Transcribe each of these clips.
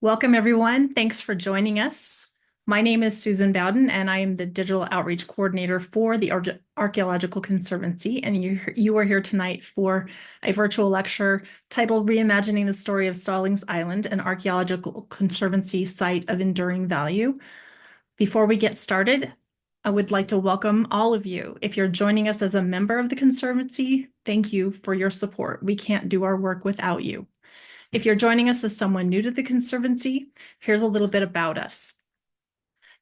Welcome, everyone. Thanks for joining us. My name is Susan Bowden, and I am the Digital Outreach Coordinator for the Archaeological Conservancy. And you are here tonight for a virtual lecture titled Reimagining the Story of Stallings Island, an Archaeological Conservancy Site of Enduring Value. Before we get started, I would like to welcome all of you. If you're joining us as a member of the Conservancy, thank you for your support. We can't do our work without you. If you're joining us as someone new to the Conservancy, here's a little bit about us.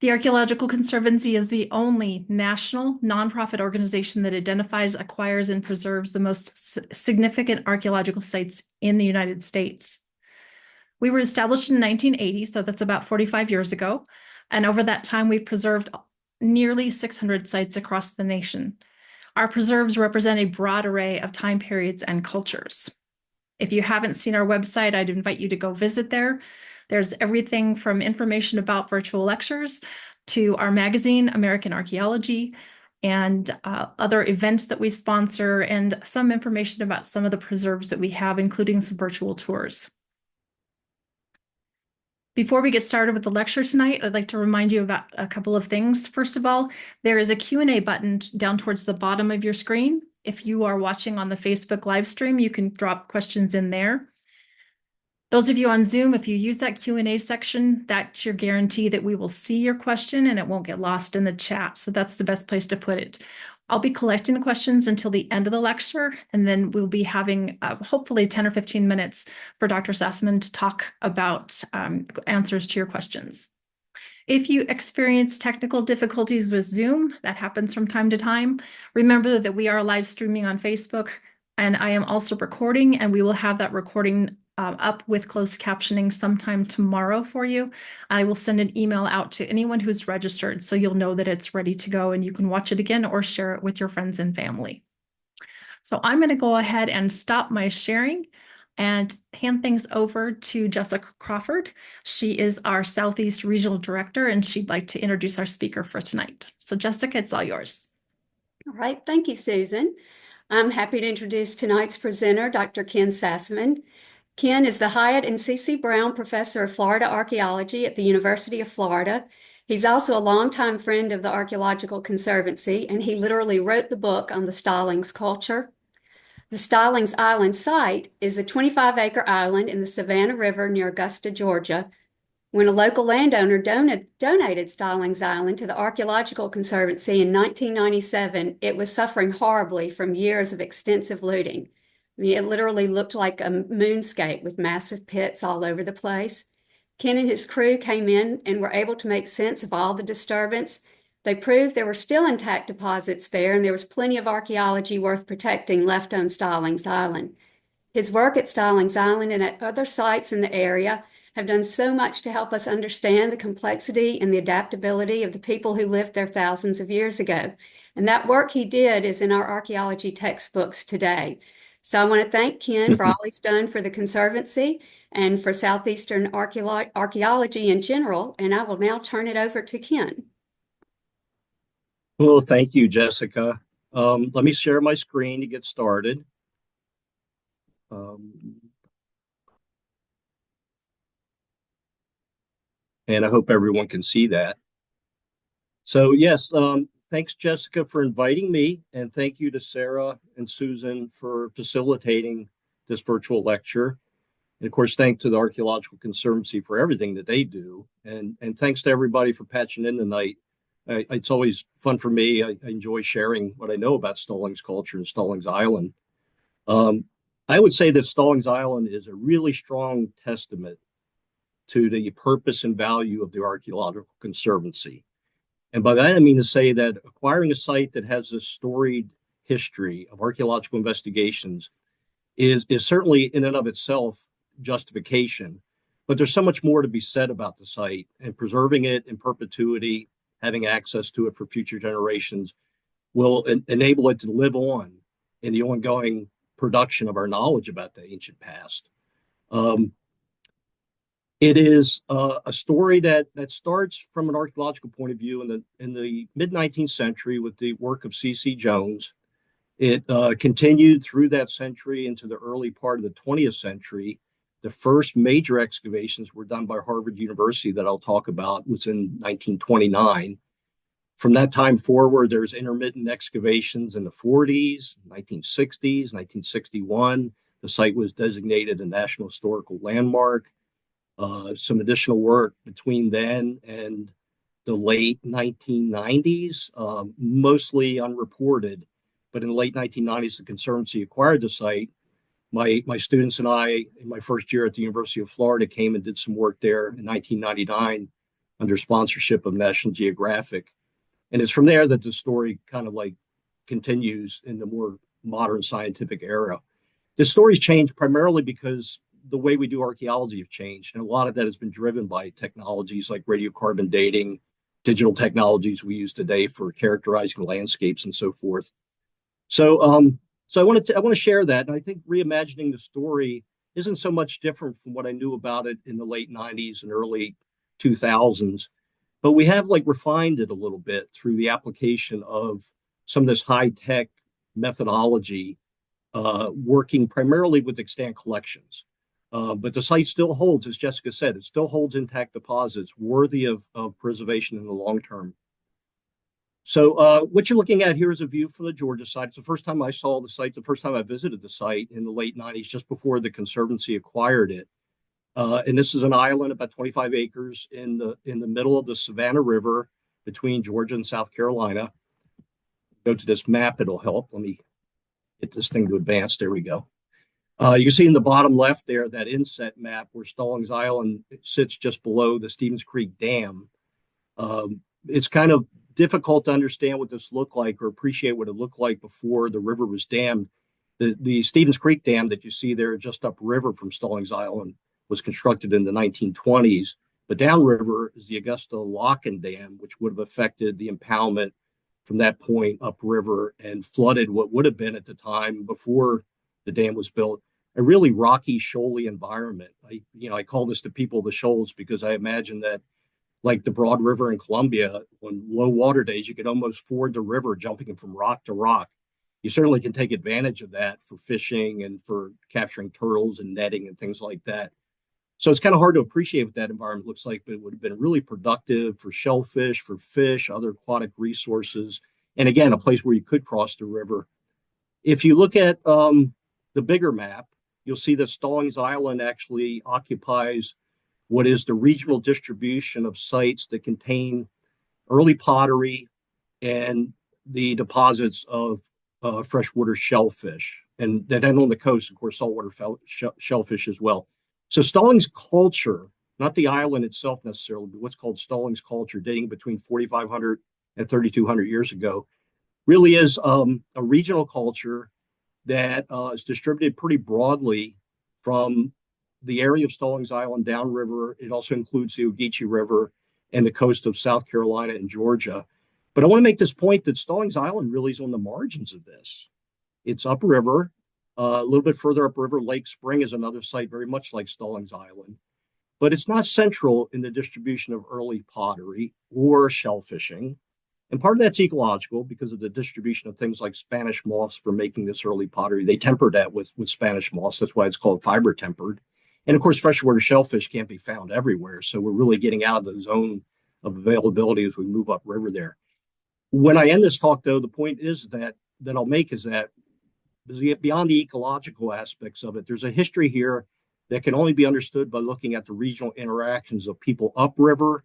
The Archaeological Conservancy is the only national nonprofit organization that identifies, acquires, and preserves the most significant archaeological sites in the United States. We were established in 1980, so that's about 45 years ago. And over that time, we've preserved nearly 600 sites across the nation. Our preserves represent a broad array of time periods and cultures. If you haven't seen our website, I'd invite you to go visit there. There's everything from information about virtual lectures to our magazine, American Archaeology, and other events that we sponsor, and some information about some of the preserves that we have, including some virtual tours. Before we get started with the lecture tonight, I'd like to remind you about a couple of things. First of all, there is a Q&A button down towards the bottom of your screen. If you are watching on the Facebook live stream, you can drop questions in there. Those of you on Zoom, if you use that Q&A section, that's your guarantee that we will see your question and it won't get lost in the chat. So that's the best place to put it. I'll be collecting the questions until the end of the lecture, and then we'll be having hopefully 10 or 15 minutes for Dr. Sassaman to talk about answers to your questions. If you experience technical difficulties with Zoom, that happens from time to time, remember that we are live streaming on Facebook, and I am also recording, and we will have that recording up with closed captioning sometime tomorrow for you. I will send an email out to anyone who's registered, so you'll know that it's ready to go and you can watch it again or share it with your friends and family. So I'm going to go ahead and stop my sharing and hand things over to Jessica Crawford. She is our Southeast Regional Director, and she'd like to introduce our speaker for tonight. So Jessica, it's all yours. All right, thank you, Susan. I'm happy to introduce tonight's presenter, Dr. Ken Sassaman. Ken is the Hyatt and Cici Brown Professor of Florida Archaeology at the University of Florida. He's also a longtime friend of the Archaeological Conservancy, and he literally wrote the book on the Stallings Culture. The Stallings Island site is a 25-acre island in the Savannah River near Augusta, Georgia. When a local landowner donated Stallings Island to the Archaeological Conservancy in 1997, it was suffering horribly from years of extensive looting. I mean, it literally looked like a moonscape with massive pits all over the place. Ken and his crew came in and were able to make sense of all the disturbance. They proved there were still intact deposits there, and there was plenty of archaeology worth protecting left on Stallings Island. His work at Stallings Island and at other sites in the area have done so much to help us understand the complexity and the adaptability of the people who lived there thousands of years ago. And that work he did is in our archaeology textbooks today. So I want to thank Ken for all he's done for the Conservancy and for Southeastern archaeology in general. And I will now turn it over to Ken. Well, thank you, Jessica. Let me share my screen to get started. And I hope everyone can see that. So yes, thanks, Jessica, for inviting me. And thank you to Sarah and Susan for facilitating this virtual lecture. And of course, thanks to the Archaeological Conservancy for everything that they do. And thanks to everybody for patching in tonight. It's always fun for me. I enjoy sharing what I know about Stallings culture and Stallings Island. I would say that Stallings Island is a really strong testament to the purpose and value of the Archaeological Conservancy. And by that, I mean to say that acquiring a site that has a storied history of archaeological investigations is certainly in and of itself justification. But there's so much more to be said about the site, and preserving it in perpetuity, having access to it for future generations, will enable it to live on in the ongoing production of our knowledge about the ancient past. It is a story that starts from an archaeological point of view in the mid-19th century with the work of C.C. Jones. It continued through that century into the early part of the 20th century The first major excavations were done by Harvard University that I'll talk about was in 1929. From that time forward, there's intermittent excavations in the 40s, 1960s, 1961. The site was designated a National Historical Landmark. Some additional work between then and the late 1990s, mostly unreported. But in the late 1990s, the Conservancy acquired the site. My students and I, in my first year at the University of Florida, came and did some work there in 1999 under sponsorship of National Geographic. And it's from there that the story kind of like continues in the more modern scientific era. The story's changed primarily because the way we do archaeology have changed. And a lot of that has been driven by technologies like radiocarbon dating, digital technologies we use today for characterizing landscapes and so forth. So I want to share that. And I think reimagining the story isn't so much different from what I knew about it in the late 90s and early 2000s. But we have like refined it a little bit through the application of some of this high-tech methodology, working primarily with extant collections. But the site still holds, as Jessica said, it still holds intact deposits worthy of preservation in the long term. So what you're looking at here is a view from the Georgia side. It's the first time I saw the site, the first time I visited the site in the late 90s, just before the Conservancy acquired it. And this is an island about 25 acres in the middle of the Savannah River between Georgia and South Carolina. Go to this map, it'll help. Let me get this thing to advance. There we go. You can see in the bottom left there, that inset map where Stallings Island sits just below the Stevens Creek Dam. It's kind of difficult to understand what this looked like or appreciate what it looked like before the river was dammed. The Stevens Creek Dam that you see there just upriver from Stallings Island was constructed in the 1920s. But downriver is the Augusta Locken Dam, which would have affected the impoundment from that point upriver and flooded what would have been at the time before the dam was built, a really rocky, shoaly environment. I call this the people of the shoals because I imagine that like the Broad River in Columbia, on low water days, you could almost ford the river jumping from rock to rock. You certainly can take advantage of that for fishing and for capturing turtles and netting and things like that. So it's kind of hard to appreciate what that environment looks like, but it would have been really productive for shellfish, for fish, other aquatic resources. And again, a place where you could cross the river. If you look at the bigger map, you'll see that Stallings Island actually occupies what is the regional distribution of sites that contain early pottery and the deposits of freshwater shellfish. And then on the coast, of course, saltwater shellfish as well. So Stallings culture, not the island itself necessarily, but what's called Stallings culture, dating between 4,500 and 3,200 years ago, really is a regional culture that is distributed pretty broadly from the area of Stallings Island downriver. It also includes the Ogeechee River and the coast of South Carolina and Georgia. But I want to make this point that Stallings Island really is on the margins of this. It's upriver. A little bit further upriver, Lake Spring is another site very much like Stallings Island. But it's not central in the distribution of early pottery or shellfishing. And part of that's ecological because of the distribution of things like Spanish moss for making this early pottery. They tempered that with Spanish moss. That's why it's called fiber tempered. And of course, freshwater shellfish can't be found everywhere. So we're really getting out of the zone of availability as we move upriver there. When I end this talk, though, the point is that I'll make is that beyond the ecological aspects of it, there's a history here that can only be understood by looking at the regional interactions of people upriver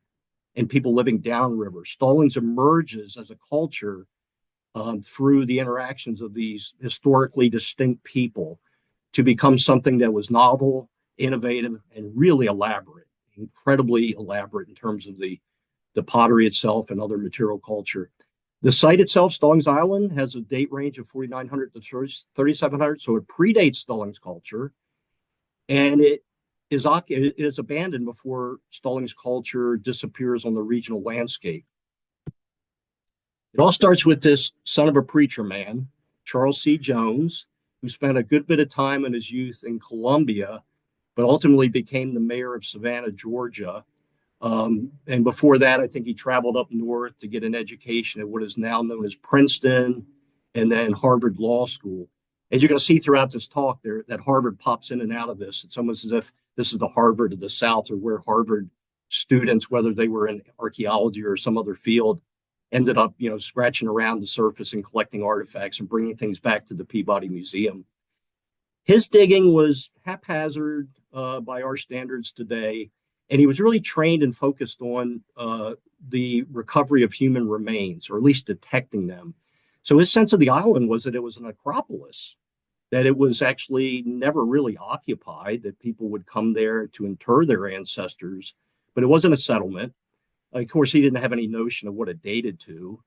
and people living downriver. Stallings emerges as a culture through the interactions of these historically distinct people to become something that was novel, innovative, and really elaborate, incredibly elaborate in terms of the pottery itself and other material culture. The site itself, Stallings Island, has a date range of 4,900 to 3,700, so it predates Stallings culture, and it is abandoned before Stallings culture disappears on the regional landscape. It all starts with this son of a preacher man, Charles C. Jones, who spent a good bit of time in his youth in Columbia, but ultimately became the mayor of Savannah, Georgia. And before that, I think he traveled up north to get an education at what is now known as Princeton and then Harvard Law School. As you're going to see throughout this talk there, that Harvard pops in and out of this. It's almost as if this is the Harvard of the South, or where Harvard students, whether they were in archaeology or some other field, ended up, scratching around the surface and collecting artifacts and bringing things back to the Peabody Museum. His digging was haphazard by our standards today, and he was really trained and focused on the recovery of human remains, or at least detecting them. So his sense of the island was that it was an acropolis, that it was actually never really occupied, that people would come there to inter their ancestors, but it wasn't a settlement. Of course, he didn't have any notion of what it dated to.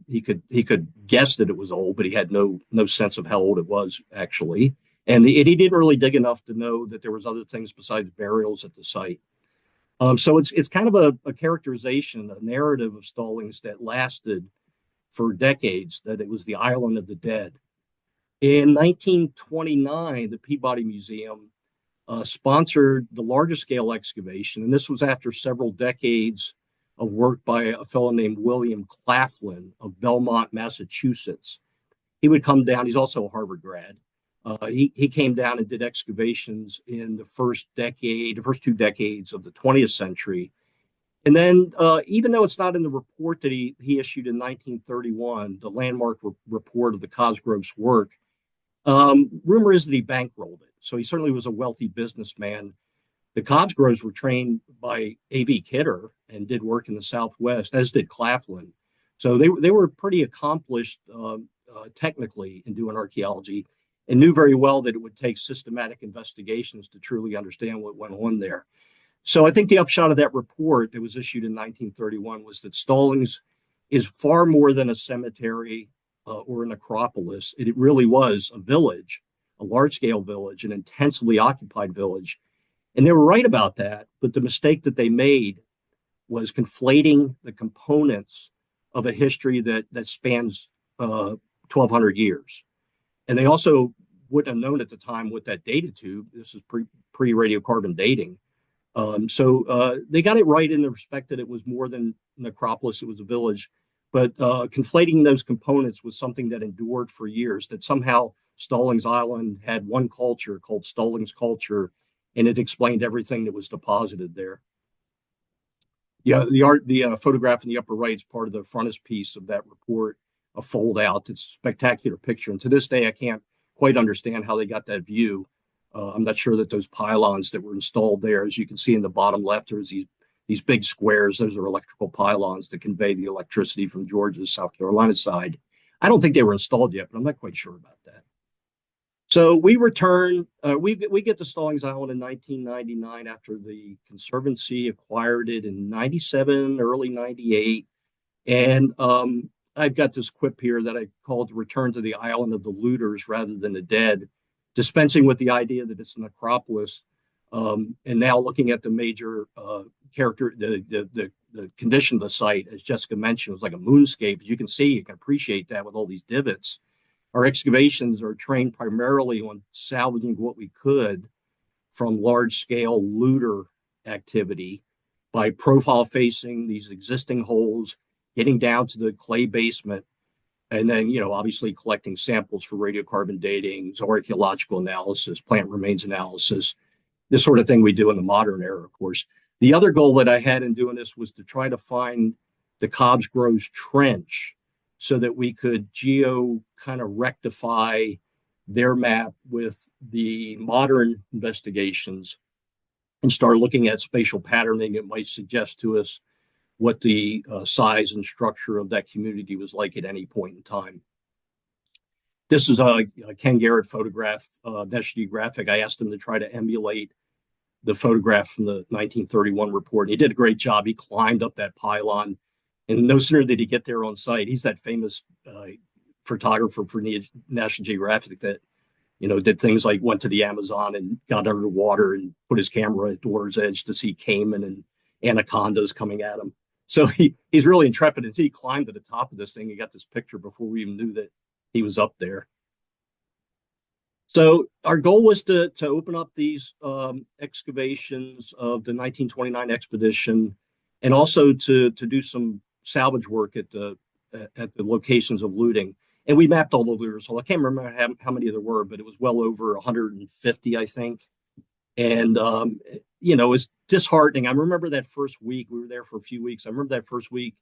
He could guess that it was old, but he had no sense of how old it was actually. And he didn't really dig enough to know that there was other things besides burials at the site. So it's kind of a characterization, a narrative of Stallings that lasted for decades, that it was the island of the dead. In 1929, the Peabody Museum sponsored the largest scale excavation, and this was after several decades of work by a fellow named William Claflin of Belmont, Massachusetts. He would come down. He's also a Harvard grad. He came down and did excavations in the first 2 decades of the 20th century. And then, even though it's not in the report that he issued in 1931, the landmark report of the Cosgrove's work, rumor is that he bankrolled it. So he certainly was a wealthy businessman. The Cosgroves were trained by A.V. Kidder and did work in the Southwest, as did Claflin. So they were pretty accomplished technically in doing archaeology, and knew very well that it would take systematic investigations to truly understand what went on there. So I think the upshot of that report that was issued in 1931 was that Stallings is far more than a cemetery or an acropolis. It really was a village, a large-scale village, an intensely occupied village. And they were right about that, but the mistake that they made was conflating the components of a history that spans 1,200 years. And they also wouldn't have known at the time what that dated to. This is pre-radiocarbon dating. So they got it right in the respect that it was more than an acropolis, it was a village. But conflating those components was something that endured for years, that somehow Stallings Island had one culture called Stallings Culture, and it explained everything that was deposited there. Yeah, the photograph in the upper right is part of the frontispiece of that report, a fold out. It's a spectacular picture. And to this day, I can't quite understand how they got that view. I'm not sure that those pylons that were installed there, as you can see in the bottom left, there's these big squares. Those are electrical pylons to convey the electricity from Georgia to South Carolina side. I don't think they were installed yet, but I'm not quite sure about that. So we return, we get to Stallings Island in 1999 after the Conservancy acquired it in 97, early 98. And I've got this quip here that I called Return to the Island of the Looters rather than the Dead, dispensing with the idea that it's an acropolis. And now looking at the major character, the condition of the site, as Jessica mentioned, was like a moonscape. As you can see, you can appreciate that with all these divots. Our excavations are trained primarily on salvaging what we could from large-scale looter activity by profile facing these existing holes, getting down to the clay basement, and then, obviously collecting samples for radiocarbon dating, archaeological analysis, plant remains analysis, this sort of thing we do in the modern era, of course. The other goal that I had in doing this was to try to find the Cosgrove's Trench so that we could kind of rectify their map with the modern investigations and start looking at spatial patterning. It might suggest to us what the size and structure of that community was like at any point in time. This is a Ken Garrett photograph, National Geographic. I asked him to try to emulate the photograph from the 1931 report. And he did a great job. He climbed up that pylon, and no sooner did he get there on site, he's that famous photographer for National Geographic that, did things like went to the Amazon and got underwater and put his camera at the water's edge to see caiman and anacondas coming at him. So he's really intrepid. And he climbed to the top of this thing. He got this picture before we even knew that he was up there. So our goal was to open up these excavations of the 1929 expedition, and also to do some salvage work at the locations of looting. And we mapped all the looters. So I can't remember how many there were, but it was well over 150, I think. And, it's disheartening. I remember that first week, we were there for a few weeks. I remember that first week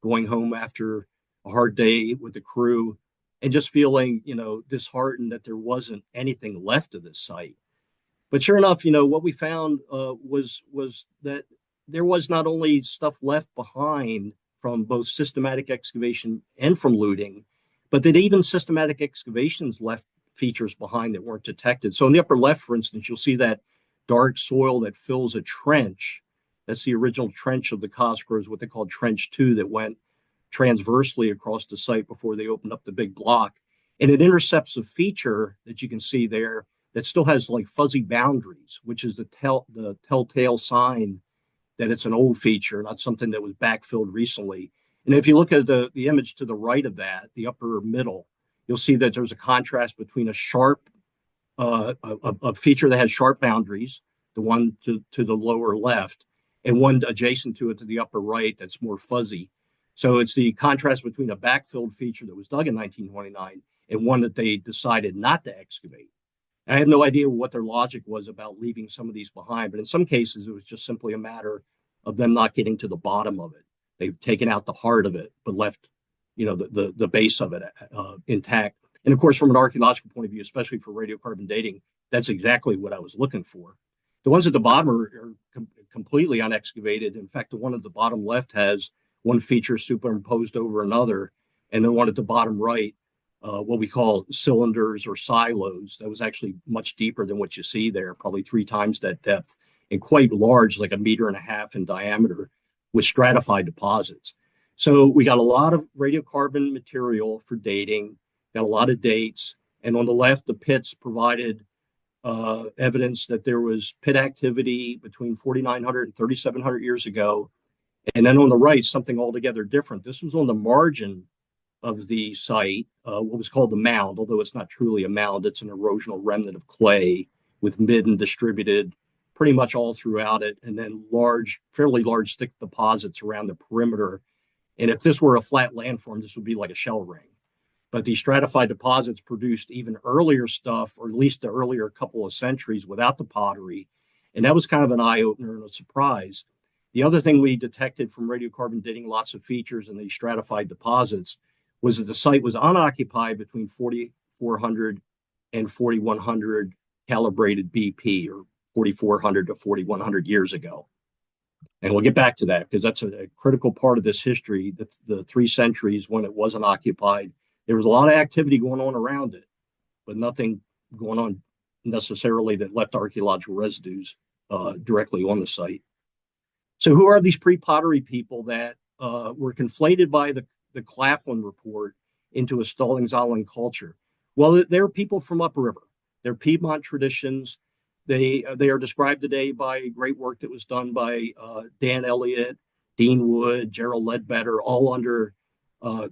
going home after a hard day with the crew and just feeling, disheartened that there wasn't anything left of this site. But sure enough, what we found was that there was not only stuff left behind from both systematic excavation and from looting, but that even systematic excavations left features behind that weren't detected. So in the upper left, for instance, you'll see that dark soil that fills a trench. That's the original trench of the Cosgroves, what they called Trench 2, that went transversely across the site before they opened up the big block. And it intercepts a feature that you can see there that still has like fuzzy boundaries, which is the telltale sign that it's an old feature, not something that was backfilled recently. And if you look at the image to the right of that, the upper middle, you'll see that there's a contrast between a sharp, a feature that has sharp boundaries, the one to the lower left, and one adjacent to it to the upper right that's more fuzzy. So it's the contrast between a backfilled feature that was dug in 1929 and one that they decided not to excavate. I have no idea what their logic was about leaving some of these behind, but in some cases, it was just simply a matter of them not getting to the bottom of it. They've taken out the heart of it, but left, the base of it intact. And of course, from an archaeological point of view, especially for radiocarbon dating, that's exactly what I was looking for. The ones at the bottom are completely unexcavated. In fact, the one at the bottom left has one feature superimposed over another, and the one at the bottom right what we call cylinders or silos. That was actually much deeper than what you see there, probably 3 times that depth, and quite large, like 1.5 meters in diameter, with stratified deposits. So we got a lot of radiocarbon material for dating, got a lot of dates. And on the left, the pits provided evidence that there was pit activity between 4,900 and 3,700 years ago. And then on the right, something altogether different. This was on the margin of the site, what was called the mound, although it's not truly a mound, it's an erosional remnant of clay with midden distributed pretty much all throughout it, and then fairly large thick deposits around the perimeter. And if this were a flat landform, this would be like a shell ring. But these stratified deposits produced even earlier stuff, or at least the earlier couple of centuries without the pottery. And that was kind of an eye opener and a surprise. The other thing we detected from radiocarbon dating lots of features in these stratified deposits was that the site was unoccupied between 4,400 and 4,100 calibrated BP, or 4,400 to 4,100 years ago. And we'll get back to that because that's a critical part of this history. The 3 centuries when it wasn't occupied, there was a lot of activity going on around it, but nothing going on necessarily that left archaeological residues directly on the site. So who are these pre-pottery people that were conflated by the Claflin report into a Stallings culture? Well, they're people from upriver. They're Piedmont traditions. They are described today by great work that was done by Dan Elliott, Dean Wood, Gerald Ledbetter, all under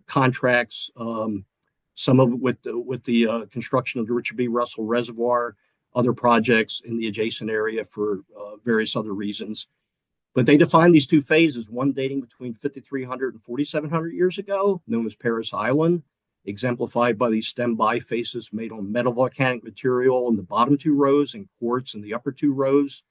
contracts. Some of it with the construction of the Richard B. Russell Reservoir, other projects in the adjacent area for various other reasons. But they define these 2 phases, one dating between 5,300 and 4,700 years ago, known as Paris Island, exemplified by these stem bifaces made on metavolcanic material in the bottom 2 rows and quartz in the upper 2 rows.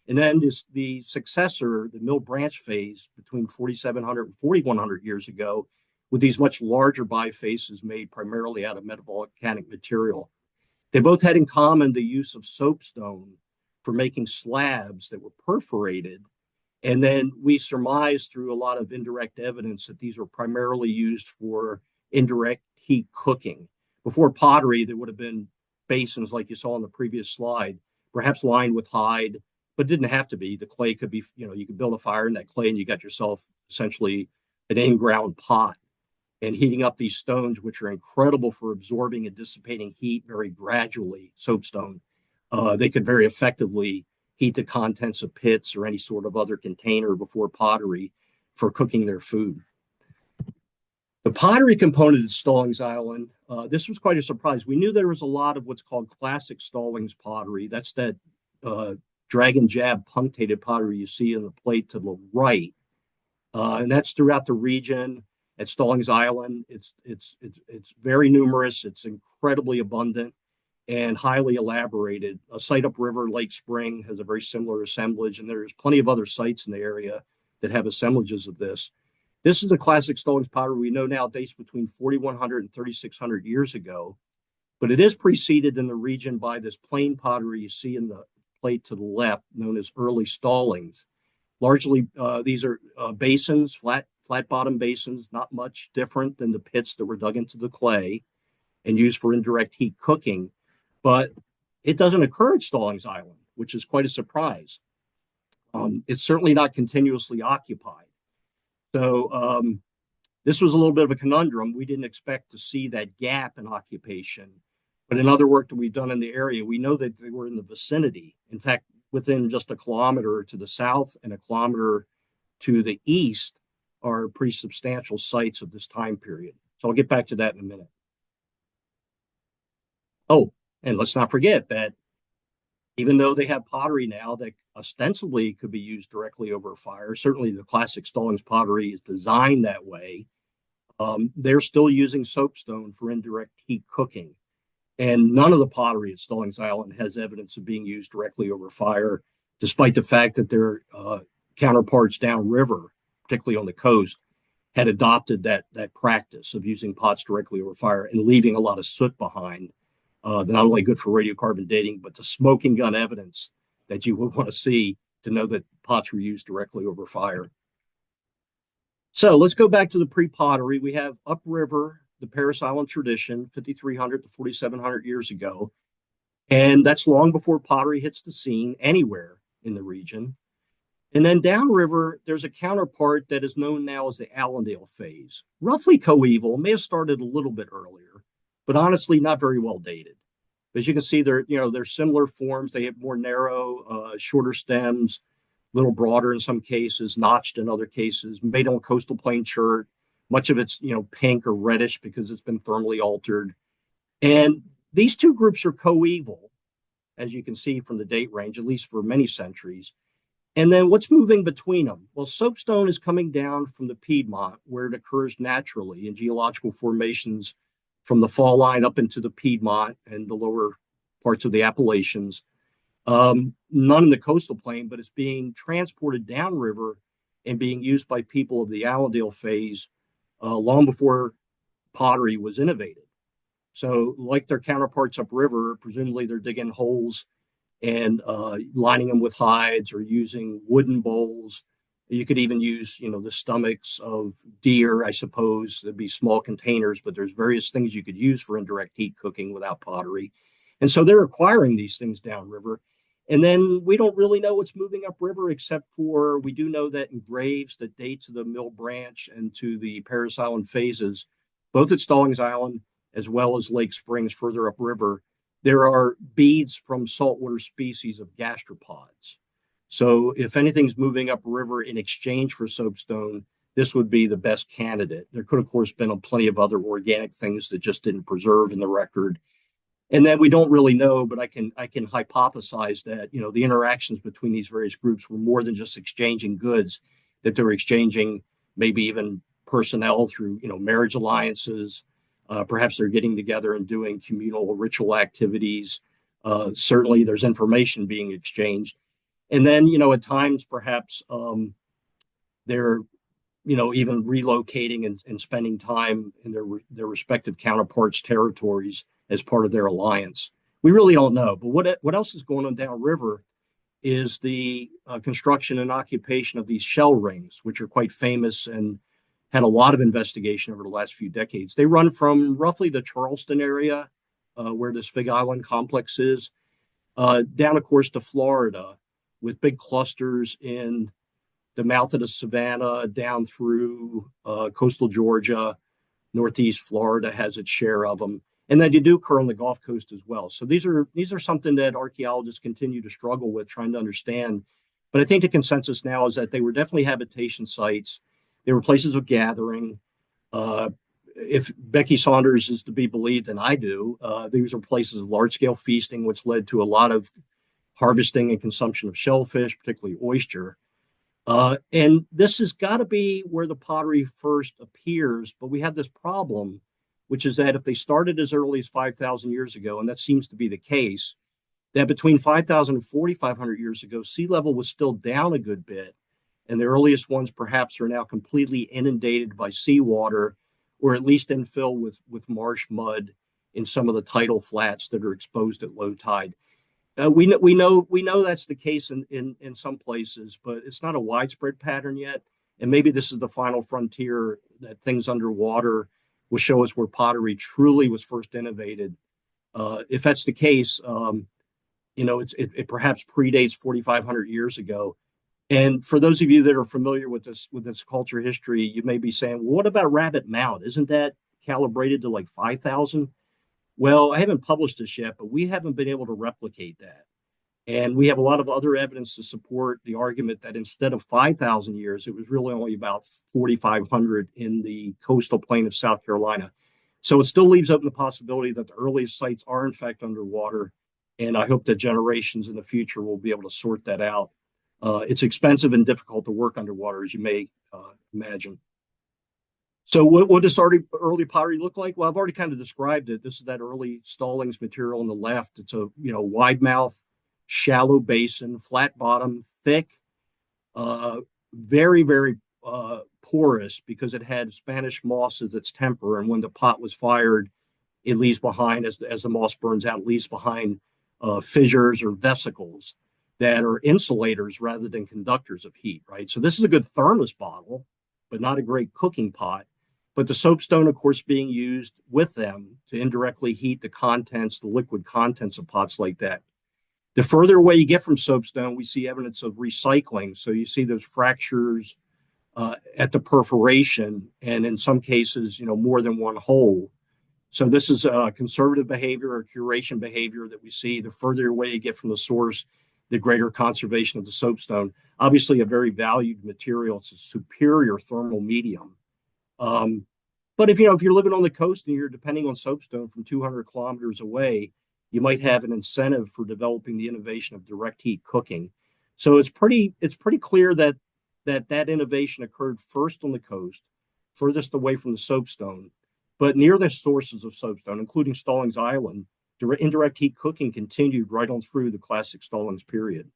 And then the successor, the Mill Branch phase, between 4,700 and 4,100 years ago, with these much larger bifaces made primarily out of metavolcanic material. They both had in common the use of soapstone for making slabs that were perforated. And then we surmise through a lot of indirect evidence that these were primarily used for indirect heat cooking. Before pottery, there would have been basins like you saw on the previous slide, perhaps lined with hide, but didn't have to be. The clay could be, you could build a fire in that clay and you got yourself essentially an in-ground pot. And heating up these stones, which are incredible for absorbing and dissipating heat very gradually, soapstone, they could very effectively heat the contents of pits or any sort of other container before pottery for cooking their food. The pottery component of Stallings Island, this was quite a surprise. We knew there was a lot of what's called classic Stallings pottery. That's that dragon jab punctated pottery you see in the plate to the right. And that's throughout the region at Stallings Island. It's very numerous. It's incredibly abundant. and highly elaborated. A site upriver, Lake Spring, has a very similar assemblage, and there's plenty of other sites in the area that have assemblages of this. This is a classic Stallings pottery we know now dates between 4,100 and 3,600 years ago, but it is preceded in the region by this plain pottery you see in the plate to the left, known as early Stallings. Largely, these are basins, flat bottom basins, not much different than the pits that were dug into the clay and used for indirect heat cooking. But it doesn't occur at Stallings Island, which is quite a surprise. It's certainly not continuously occupied. So this was a little bit of a conundrum. We didn't expect to see that gap in occupation. But in other work that we've done in the area, we know that they were in the vicinity. In fact, within just a kilometer to the south and a kilometer to the east are pretty substantial sites of this time period. So I'll get back to that in a minute. Oh, and let's not forget that even though they have pottery now that ostensibly could be used directly over fire, certainly the classic Stallings pottery is designed that way, they're still using soapstone for indirect heat cooking. And none of the pottery at Stallings Island has evidence of being used directly over fire, despite the fact that their counterparts downriver, particularly on the coast, had adopted that practice of using pots directly over fire and leaving a lot of soot behind. Not only good for radiocarbon dating, but the smoking gun evidence that you would want to see to know that pots were used directly over fire. So let's go back to the pre-pottery. We have upriver, the Parris Island tradition, 5,300 to 4,700 years ago. And that's long before pottery hits the scene anywhere in the region. And then downriver, there's a counterpart that is known now as the Allendale phase. Roughly coeval, may have started a little bit earlier, but honestly not very well dated. As you can see, they're similar forms. They have more narrow, shorter stems, a little broader in some cases, notched in other cases, made on coastal plain chert. Much of it's pink or reddish because it's been thermally altered. And these two groups are coeval, as you can see from the date range, at least for many centuries. And then what's moving between them? Well, soapstone is coming down from the Piedmont, where it occurs naturally in geological formations from the fall line up into the Piedmont and the lower parts of the Appalachians. None in the coastal plain, but it's being transported downriver and being used by people of the Allendale phase long before pottery was innovated. So like their counterparts upriver, presumably they're digging holes and lining them with hides or using wooden bowls. You could even use, the stomachs of deer, I suppose. There'd be small containers, but there's various things you could use for indirect heat cooking without pottery. And so they're acquiring these things downriver. And then we don't really know what's moving upriver, except for we do know that in graves that date to the Mill Branch and to the Parris Island phases, both at Stallings Island as well as Lake Springs further upriver, there are beads from saltwater species of gastropods. So if anything's moving upriver in exchange for soapstone, this would be the best candidate. There could, of course, been plenty of other organic things that just didn't preserve in the record. And then we don't really know, but I can hypothesize that the interactions between these various groups were more than just exchanging goods, that they were exchanging maybe even personnel through marriage alliances. Perhaps they're getting together and doing communal ritual activities. Certainly, there's information being exchanged, and then at times perhaps they're even relocating and spending time in their respective counterparts' territories as part of their alliance. We really don't know. But what else is going on downriver is the construction and occupation of these shell rings, which are quite famous and had a lot of investigation over the last few decades. They run from roughly the Charleston area, where this Fig Island complex is, down, of course, to Florida, with big clusters in the mouth of the Savannah, down through coastal Georgia. Northeast Florida has its share of them. And then you do occur on the Gulf Coast as well. So these are something that archaeologists continue to struggle with trying to understand. But I think the consensus now is that they were definitely habitation sites. They were places of gathering. If Becky Saunders is to be believed, and I do, these are places of large-scale feasting, which led to a lot of harvesting and consumption of shellfish, particularly oyster. And this has got to be where the pottery first appears, but we have this problem which is that if they started as early as 5,000 years ago, and that seems to be the case, that between 5,000 and 4,500 years ago, sea level was still down a good bit. And the earliest ones perhaps are now completely inundated by seawater, or at least infill with marsh mud in some of the tidal flats that are exposed at low tide. We know that's the case in some places, but it's not a widespread pattern yet. And maybe this is the final frontier, that things underwater will show us where pottery truly was first innovated. If that's the case, it perhaps predates 4,500 years ago. And for those of you that are familiar with this culture history, you may be saying, well, what about Rabbit Mount? Isn't that calibrated to like 5,000? Well, I haven't published this yet, but we haven't been able to replicate that. And we have a lot of other evidence to support the argument that instead of 5,000 years, it was really only about 4,500 in the coastal plain of South Carolina. So it still leaves open the possibility that the earliest sites are in fact underwater. And I hope that generations in the future will be able to sort that out. It's expensive and difficult to work underwater, as you may imagine. So what does early pottery look like? Well, I've already kind of described it. This is that early Stallings material on the left. It's a wide mouth, shallow basin, flat bottom, thick, very, very porous because it had Spanish moss as its temper. And when the pot was fired, it leaves behind, as the moss burns out, it leaves behind fissures or vesicles that are insulators rather than conductors of heat, right? So this is a good thermos bottle, but not a great cooking pot. But the soapstone, of course, being used with them to indirectly heat the liquid contents of pots like that. The further away you get from soapstone, we see evidence of recycling. So you see those fractures at the perforation, and in some cases, more than one hole. So this is a conservative behavior or curation behavior that we see. The further away you get from the source, the greater conservation of the soapstone. Obviously, a very valued material. It's a superior thermal medium. But if you're living on the coast and you're depending on soapstone from 200 kilometers away, you might have an incentive for developing the innovation of direct heat cooking. So it's pretty clear that innovation occurred first on the coast, furthest away from the soapstone, but near the sources of soapstone, including Stallings Island, indirect heat cooking continued right on through the classic Stallings period.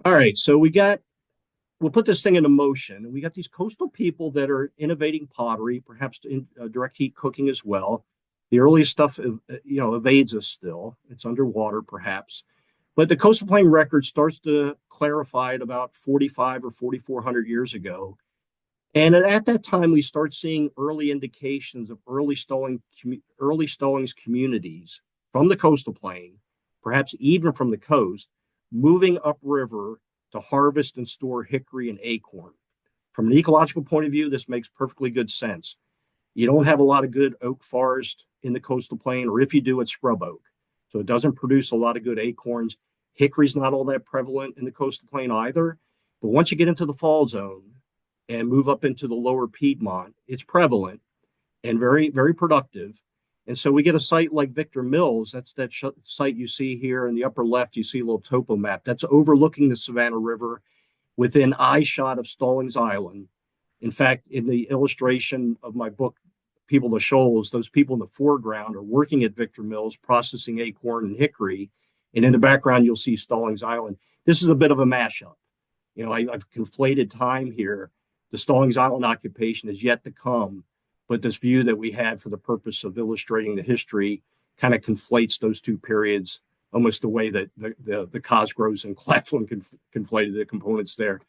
All right, so we'll put this thing into motion. And we got these coastal people that are innovating pottery, perhaps direct heat cooking as well. The earliest stuff, evades us still. It's underwater, perhaps. But the coastal plain record starts to clarify at about 45 or 4,400 years ago. And at that time, we start seeing early indications of early Stallings communities from the coastal plain, perhaps even from the coast, moving upriver to harvest and store hickory and acorn. From an ecological point of view, this makes perfectly good sense. You don't have a lot of good oak forest in the coastal plain, or if you do, it's scrub oak. So it doesn't produce a lot of good acorns. Hickory's not all that prevalent in the coastal plain either. But once you get into the fall zone and move up into the lower Piedmont, it's prevalent and very, very productive. And so we get a site like Victor Mills. That's that site you see here in the upper left. You see a little topo map. That's overlooking the Savannah River within eye shot of Stallings Island. In fact, in the illustration of my book, People of Shoals, those people in the foreground are working at Victor Mills, processing acorn and hickory. And in the background, you'll see Stallings Island. This is a bit of a mashup. I've conflated time here. The Stallings Island occupation is yet to come, but this view that we had for the purpose of illustrating the history kind of conflates those two periods, almost the way that the Cosgroves and Claflin conflated the components there.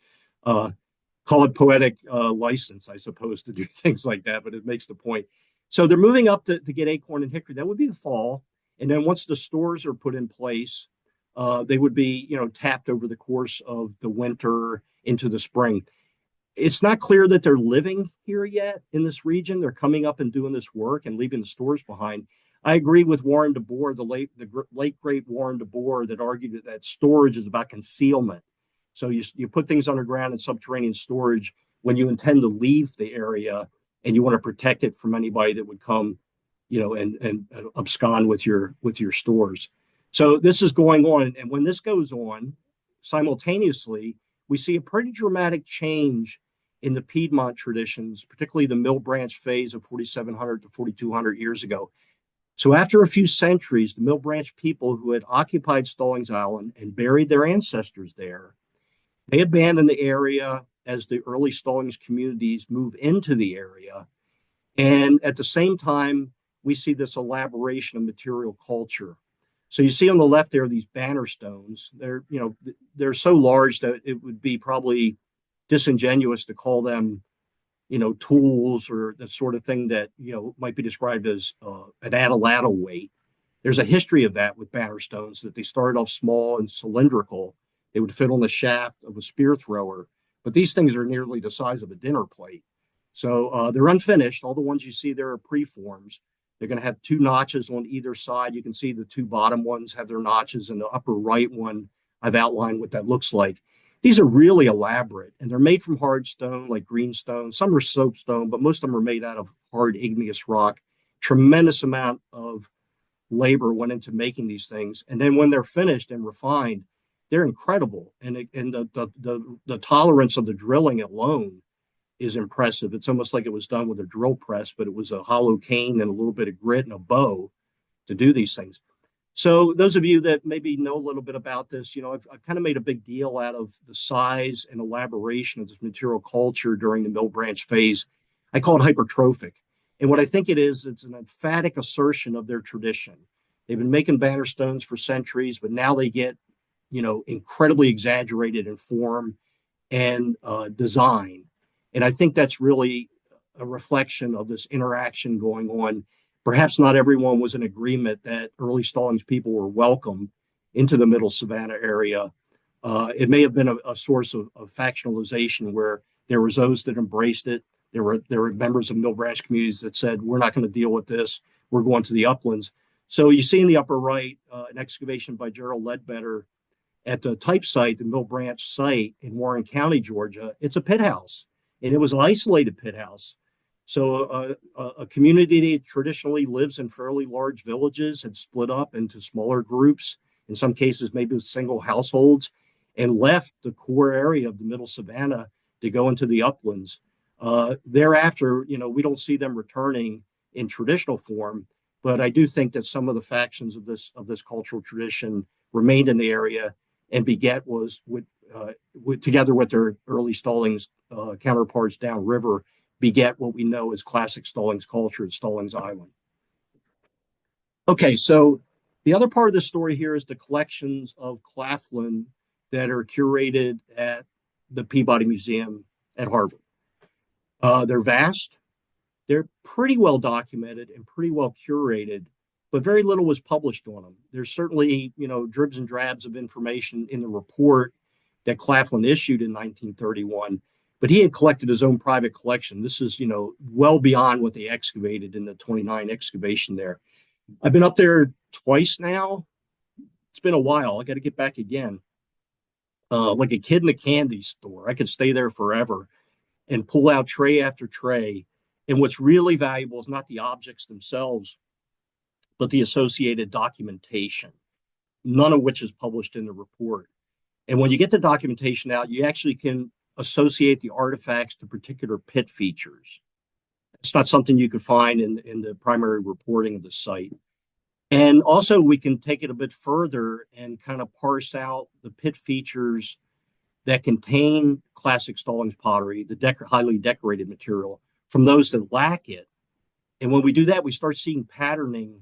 Call it poetic license, I suppose, to do things like that, but it makes the point. So they're moving up to get acorn and hickory. That would be the fall. And then once the stores are put in place, they would be, tapped over the course of the winter into the spring. It's not clear that they're living here yet in this region. They're coming up and doing this work and leaving the stores behind. I agree with Warren DeBoer, the late great Warren DeBoer, that argued that storage is about concealment. So you put things underground in subterranean storage when you intend to leave the area and you want to protect it from anybody that would come, and abscond with your stores. So this is going on. And when this goes on, simultaneously, we see a pretty dramatic change in the Piedmont traditions, particularly the Mill Branch phase of 4,700 to 4,200 years ago. So after a few centuries, the Mill Branch people who had occupied Stallings Island and buried their ancestors there, they abandoned the area as the early Stallings communities move into the area. And at the same time, we see this elaboration of material culture. So you see on the left there these banner stones. They're so large that it would be probably disingenuous to call them tools or the sort of thing that might be described as an atlatl weight. There's a history of that with banner stones, that they started off small and cylindrical. They would fit on the shaft of a spear thrower, but these things are nearly the size of a dinner plate. So they're unfinished. All the ones you see there are preforms. They're going to have two notches on either side. You can see the two bottom ones have their notches, and the upper right one, I've outlined what that looks like. These are really elaborate, and they're made from hard stone, like greenstone. Some are soapstone, but most of them are made out of hard igneous rock. Tremendous amount of labor went into making these things. And then when they're finished and refined, they're incredible. And the tolerance of the drilling alone is impressive. It's almost like it was done with a drill press, but it was a hollow cane and a little bit of grit and a bow to do these things. So those of you that maybe know a little bit about this, I've kind of made a big deal out of the size and elaboration of this material culture during the Mill Branch phase. I call it hypertrophic. And what I think it is, it's an emphatic assertion of their tradition. They've been making banner stones for centuries, but now they get, incredibly exaggerated in form and design. And I think that's really a reflection of this interaction going on. Perhaps not everyone was in agreement that early Stallings people were welcome into the Middle Savannah area. It may have been a source of factionalization, where there was those that embraced it. There were members of Mill Branch communities that said, we're not going to deal with this. We're going to the uplands. So you see in the upper right, an excavation by Gerald Ledbetter at the type site, the Mill Branch site in Warren County, Georgia. It's a pit house, and it was an isolated pit house. So a community that traditionally lives in fairly large villages had split up into smaller groups, in some cases maybe with single households, and left the core area of the Middle Savannah to go into the uplands. Thereafter, we don't see them returning in traditional form, but I do think that some of the factions of this cultural tradition remained in the area and beget together with their early Stallings counterparts downriver, beget what we know as classic Stallings culture at Stallings Island. Okay, so the other part of the story here is the collections of Claflin that are curated at the Peabody Museum at Harvard. They're vast, they're pretty well documented and pretty well curated, but very little was published on them. There's certainly, dribs and drabs of information in the report that Claflin issued in 1931, but he had collected his own private collection. This is, well beyond what they excavated in the 29 excavation there. I've been up there twice now. It's been a while. I got to get back again. Like a kid in a candy store. I could stay there forever and pull out tray after tray. And what's really valuable is not the objects themselves, but the associated documentation, none of which is published in the report. And when you get the documentation out, you actually can associate the artifacts to particular pit features. It's not something you could find in the primary reporting of the site. And also we can take it a bit further and kind of parse out the pit features that contain classic Stallings pottery, the highly decorated material, from those that lack it. And when we do that, we start seeing patterning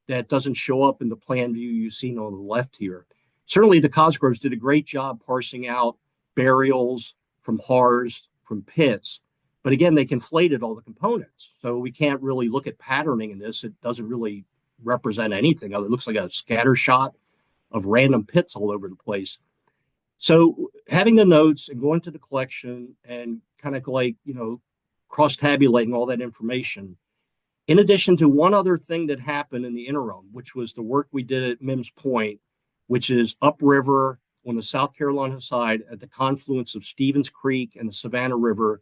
that doesn't show up in the plan view you've seen on the left here. Certainly the Cosgroves did a great job parsing out burials from hearths, from pits. But again, they conflated all the components. So we can't really look at patterning in this. It doesn't really represent anything. It looks like a scatter shot of random pits all over the place. So having the notes and going to the collection and kind of like, cross-tabulating all that information, in addition to one other thing that happened in the interim, which was the work we did at Mims Point, which is upriver on the South Carolina side at the confluence of Stevens Creek and the Savannah River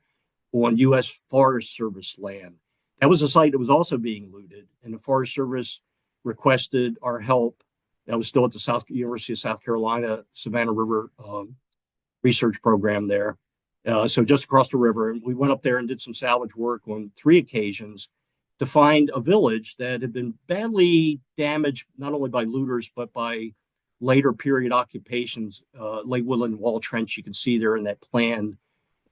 on U.S. Forest Service land. That was a site that was also being looted, and the Forest Service requested our help. That was still at the University of South Carolina Savannah River research program there so just across the river. And we went up there and did some salvage work on 3 occasions to find a village that had been badly damaged, not only by looters, but by later period occupations. Lake Woodland Wall Trench, you can see there in that plan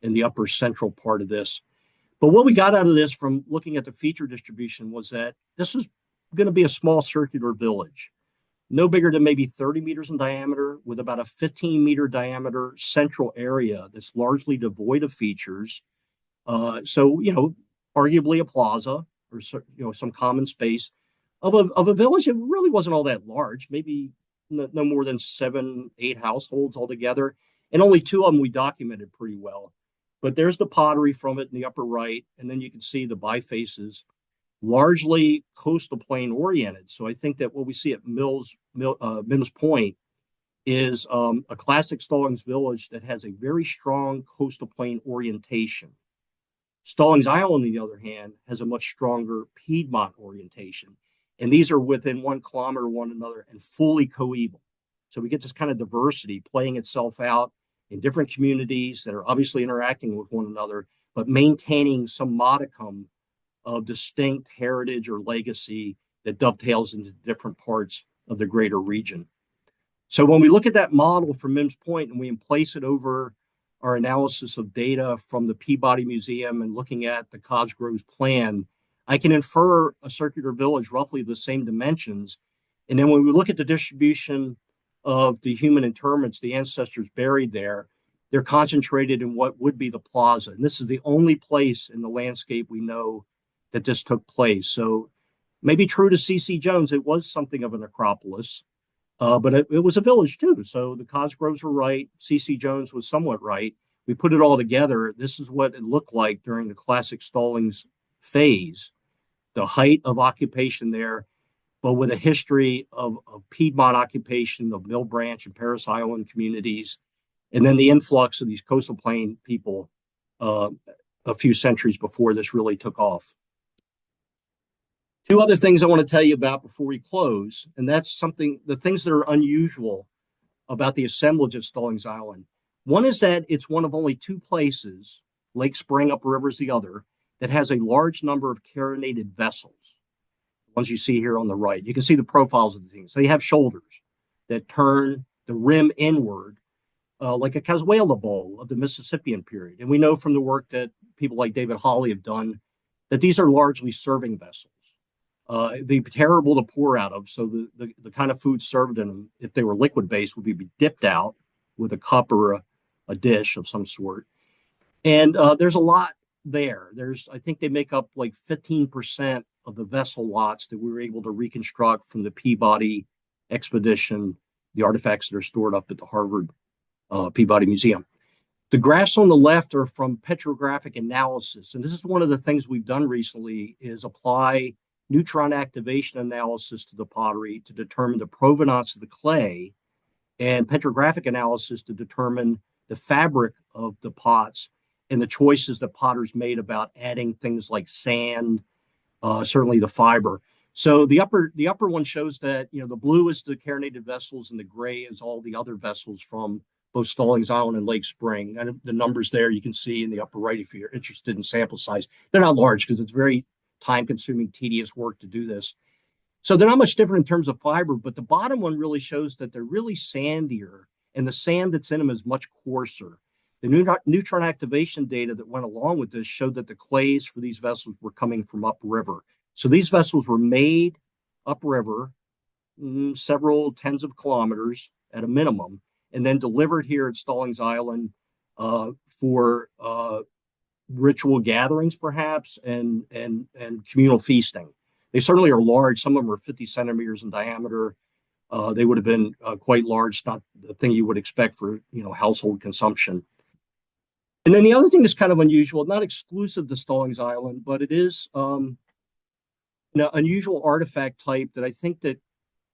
in the upper central part of this. But what we got out of this from looking at the feature distribution was that this was going to be a small circular village, no bigger than maybe 30 meters in diameter, with about a 15-meter diameter central area that's largely devoid of features. So, arguably a plaza or, some common space of a village that really wasn't all that large, maybe no more than 7, 8 households altogether. And only 2 of them we documented pretty well. But there's the pottery from it in the upper right. And then you can see the bifaces, largely coastal plain oriented. So I think that what we see at Mims Point is a classic Stallings village that has a very strong coastal plain orientation. Stallings Island, on the other hand, has a much stronger Piedmont orientation. And these are within 1 kilometer of one another and fully coeval. So we get this kind of diversity playing itself out in different communities that are obviously interacting with one another, but maintaining some modicum of distinct heritage or legacy that dovetails into different parts of the greater region. So when we look at that model from Mims Point and we place it over our analysis of data from the Peabody Museum and looking at the Cosgrove's plan, I can infer a circular village roughly the same dimensions. And then when we look at the distribution of the human interments, the ancestors buried there, they're concentrated in what would be the plaza. And this is the only place in the landscape we know that this took place. So maybe true to Cici Jones, it was something of a necropolis, but it was a village too. So the Cosgroves were right. Cici Jones was somewhat right. We put it all together. This is what it looked like during the classic Stallings phase, the height of occupation there, but with a history of Piedmont occupation of Mill Branch and Paris Island communities, and then the influx of these coastal plain people a few centuries before this really took off. 2 other things I want to tell you about before we close, and that's the things that are unusual about the assemblage of Stallings Island. One is that it's one of only 2 places, Lake Spring upriver is the other, that has a large number of carinated vessels. The ones you see here on the right. You can see the profiles of the things. They have shoulders that turn the rim inward, like a cazuela bowl of the Mississippian period. And we know from the work that people like David Hawley have done that these are largely serving vessels. It'd be terrible to pour out of. So the kind of food served in them, if they were liquid based, would be dipped out with a cup or a dish of some sort. And there's a lot there. I think they make up like 15% of the vessel lots that we were able to reconstruct from the Peabody expedition, the artifacts that are stored up at the Harvard Peabody Museum. The graphs on the left are from petrographic analysis. And this is one of the things we've done recently is apply neutron activation analysis to the pottery to determine the provenance of the clay, and petrographic analysis to determine the fabric of the pots and the choices that potters made about adding things like sand, certainly the fiber. So the upper one shows that the blue is the carinated vessels and the gray is all the other vessels from both Stallings Island and Lake Spring. And the numbers there you can see in the upper right if you're interested in sample size. They're not large because it's very time-consuming, tedious work to do this. So they're not much different in terms of fiber, but the bottom one really shows that they're really sandier, and the sand that's in them is much coarser. The neutron activation data that went along with this showed that the clays for these vessels were coming from upriver. So these vessels were made upriver, several tens of kilometers at a minimum, and then delivered here at Stallings Island for ritual gatherings, perhaps, and communal feasting. They certainly are large. Some of them are 50 centimeters in diameter. They would have been quite large, not the thing you would expect for household consumption. And then the other thing that's kind of unusual, not exclusive to Stallings Island, but it is unusual artifact type that I think that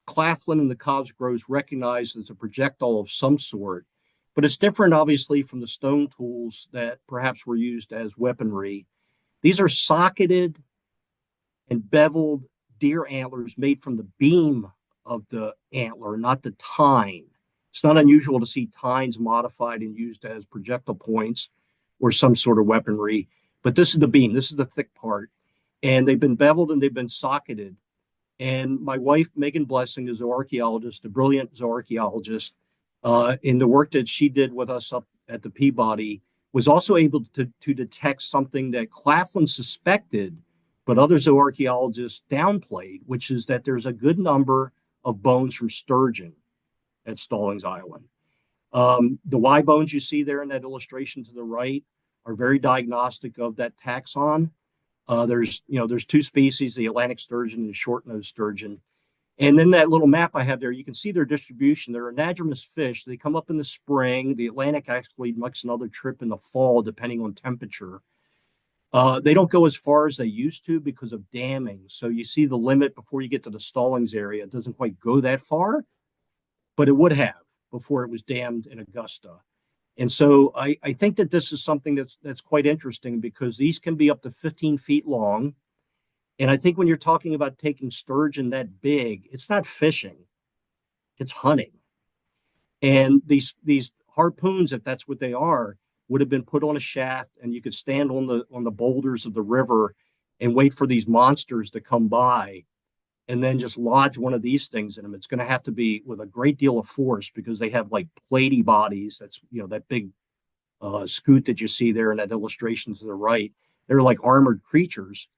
Claflin and the Cosgroves recognized as a projectile of some sort. But it's different, obviously, from the stone tools that perhaps were used as weaponry. These are socketed and beveled deer antlers made from the beam of the antler, not the tine. It's not unusual to see tines modified and used as projectile points. or some sort of weaponry. But this is the beam. This is the thick part. And they've been beveled and they've been socketed. And my wife, Megan Blessing, is an archaeologist, a brilliant zooarchaeologist. In the work that she did with us up at the Peabody, was also able to detect something that Claflin suspected, but other zooarchaeologists downplayed, which is that there's a good number of bones from sturgeon at Stallings Island. The Y bones you see there in that illustration to the right are very diagnostic of that taxon. There's two species, the Atlantic sturgeon and the short-nosed sturgeon. And then that little map I have there, you can see their distribution. They're anadromous fish. They come up in the spring. The Atlantic actually makes another trip in the fall, depending on temperature. They don't go as far as they used to because of damming. So you see the limit before you get to the Stallings area. It doesn't quite go that far, but it would have before it was dammed in Augusta. And so I think that this is something that's quite interesting because these can be up to 15 feet long. And I think when you're talking about taking sturgeon that big, it's not fishing, it's hunting. And these harpoons, if that's what they are, would have been put on a shaft, and you could stand on the boulders of the river and wait for these monsters to come by and then just lodge one of these things in them. It's going to have to be with a great deal of force because they have like platy bodies. That's, that big scoot that you see there in that illustration to the right. They're like armored creatures.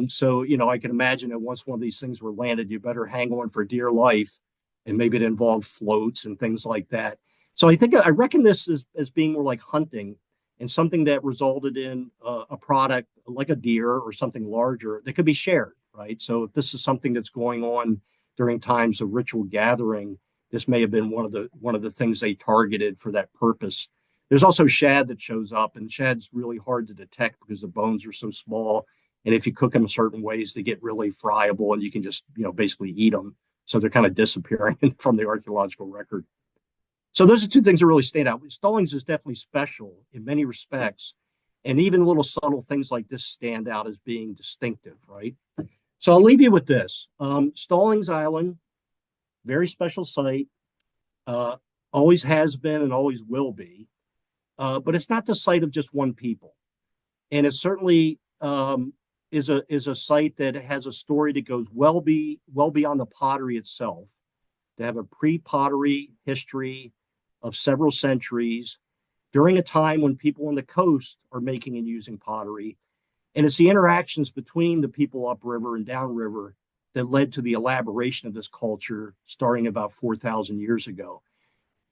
So I can imagine that once one of these things were landed, you better hang on for dear life, and maybe it involved floats and things like that. So I reckon this as being more like hunting and something that resulted in a product like a deer or something larger that could be shared, right? So if this is something that's going on during times of ritual gathering, this may have been one of the things they targeted for that purpose. There's also shad that shows up, and shad's really hard to detect because the bones are so small. And if you cook them certain ways, they get really friable, and you can just basically eat them. So they're kind of disappearing from the archaeological record. So those are two things that really stand out. Stallings is definitely special in many respects. And even little subtle things like this stand out as being distinctive, right? So I'll leave you with this. Stallings Island, very special site, always has been and always will be. But it's not the site of just one people. And it certainly is a site that has a story that goes well beyond the pottery itself. To have a pre-pottery history of several centuries during a time when people on the coast are making and using pottery. And it's the interactions between the people upriver and downriver that led to the elaboration of this culture starting about 4,000 years ago.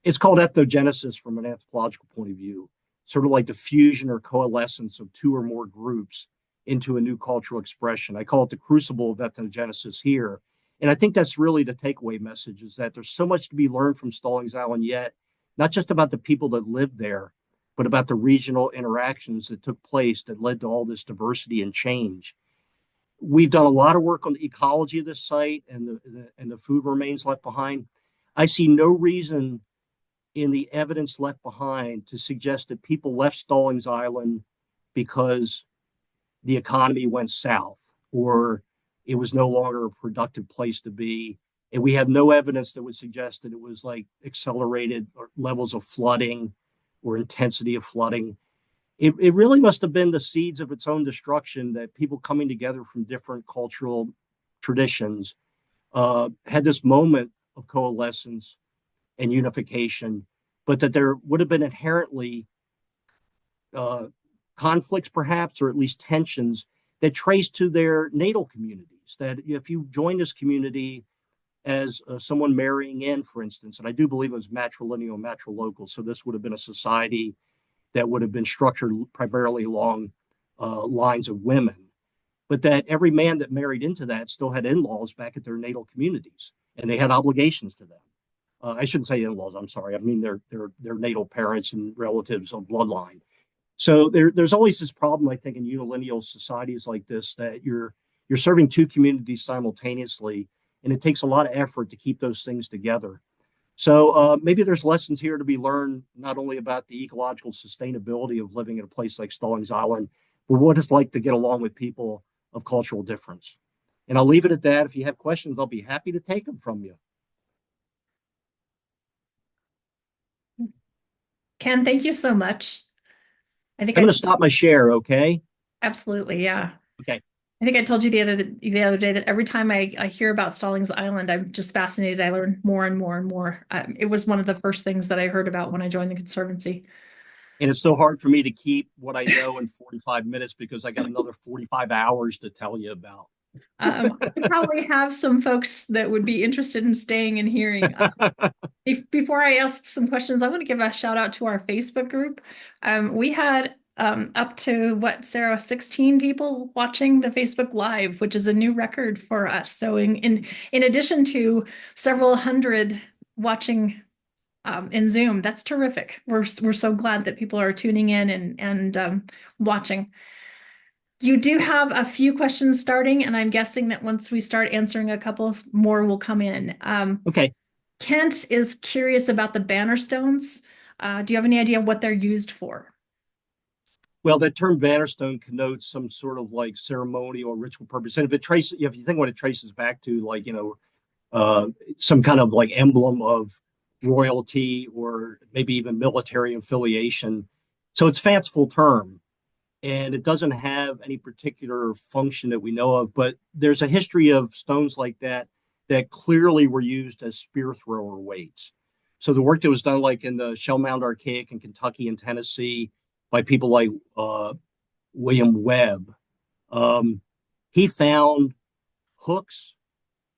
It's called ethnogenesis from an anthropological point of view, sort of like the fusion or coalescence of two or more groups into a new cultural expression. I call it the crucible of ethnogenesis here. And I think that's really the takeaway message, is that there's so much to be learned from Stallings Island yet, not just about the people that lived there, but about the regional interactions that took place that led to all this diversity and change. We've done a lot of work on the ecology of this site and the food remains left behind. I see no reason in the evidence left behind to suggest that people left Stallings Island because the economy went south or it was no longer a productive place to be. And we have no evidence that would suggest that it was like accelerated levels of flooding or intensity of flooding. It really must have been the seeds of its own destruction, that people coming together from different cultural traditions had this moment of coalescence and unification, but that there would have been inherently conflicts, perhaps, or at least tensions that trace to their natal communities. That if you join this community as someone marrying in, for instance, and I do believe it was matrilineal, matrilocal, so this would have been a society that would have been structured primarily along lines of women, but that every man that married into that still had in-laws back at their natal communities, and they had obligations to them. I shouldn't say in-laws, I'm sorry. I mean their natal parents and relatives of bloodline. So there's always this problem, I think, in unilineal societies like this, that you're serving two communities simultaneously, and it takes a lot of effort to keep those things together. So maybe there's lessons here to be learned, not only about the ecological sustainability of living in a place like Stallings Island, but what it's like to get along with people of cultural difference. And I'll leave it at that. If you have questions, I'll be happy to take them from you. Ken, thank you so much. I think I'm going to stop my share, okay? absolutely, yeah. Okay. I think I told you the other day that every time I hear about Stallings Island, I'm just fascinated. I learn more and more and more. It was one of the first things that I heard about when I joined the Conservancy. And it's so hard for me to keep what I know in 45 minutes because I got another 45 hours to tell you about. I probably have some folks that would be interested in staying and hearing. Before I ask some questions, I want to give a shout out to our Facebook group. We had up to what, Sarah, 16 people watching the Facebook Live, which is a new record for us. So in addition to several hundred watching in Zoom, that's terrific. We're so glad that people are tuning in and watching. You do have a few questions starting, and I'm guessing that once we start answering a couple more will come in. Okay. Kent is curious about the banner stones. Do you have any idea what they're used for? Well, that term bannerstone connotes some sort of like ceremonial or ritual purpose. And if you think what it traces back to, like, some kind of like emblem of royalty or maybe even military affiliation. So it's a fanciful term and it doesn't have any particular function that we know of, but there's a history of stones like that that clearly were used as spear thrower weights. So the work that was done like in the Shell Mound Archaic in Kentucky and Tennessee by people like William Webb, um, he found hooks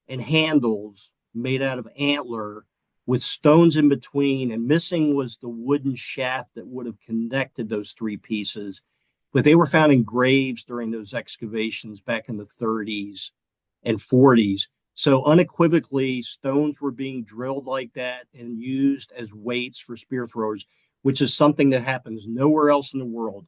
and handles made out of antler with stones in between, and missing was the wooden shaft that would have connected those three pieces. But they were found in graves during those excavations back in the 30s and 40s. So unequivocally, stones were being drilled like that and used as weights for spear throwers, which is something that happens nowhere else in the world.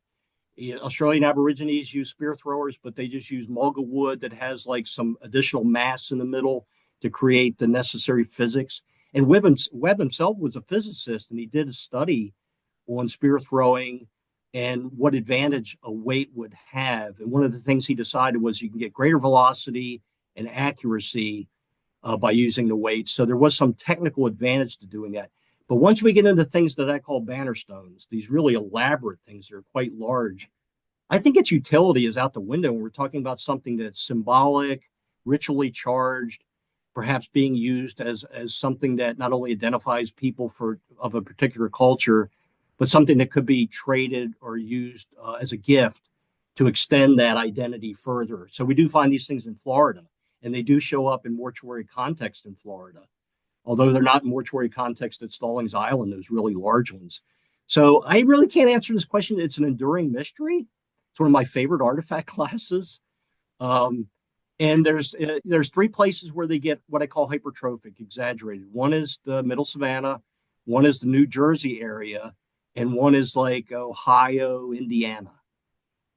Australian Aborigines use spear throwers, but they just use mulga wood that has like some additional mass in the middle to create the necessary physics. And Webb himself was a physicist, and he did a study on spear throwing and what advantage a weight would have. And one of the things he decided was you can get greater velocity and accuracy by using the weight. So there was some technical advantage to doing that. But once we get into things that I call banner stones, these really elaborate things that are quite large, I think its utility is out the window when we're talking about something that's symbolic, ritually charged, perhaps being used as something that not only identifies people for of a particular culture, but something that could be traded or used as a gift to extend that identity further. So we do find these things in Florida, and they do show up in mortuary context in Florida, although they're not in mortuary context at Stallings Island, those really large ones. So I really can't answer this question. It's an enduring mystery. It's one of my favorite artifact classes. Um, and there's three places where they get what I call hypertrophic, exaggerated. One is the Middle Savannah, one is the New Jersey area, and one is like Ohio, Indiana.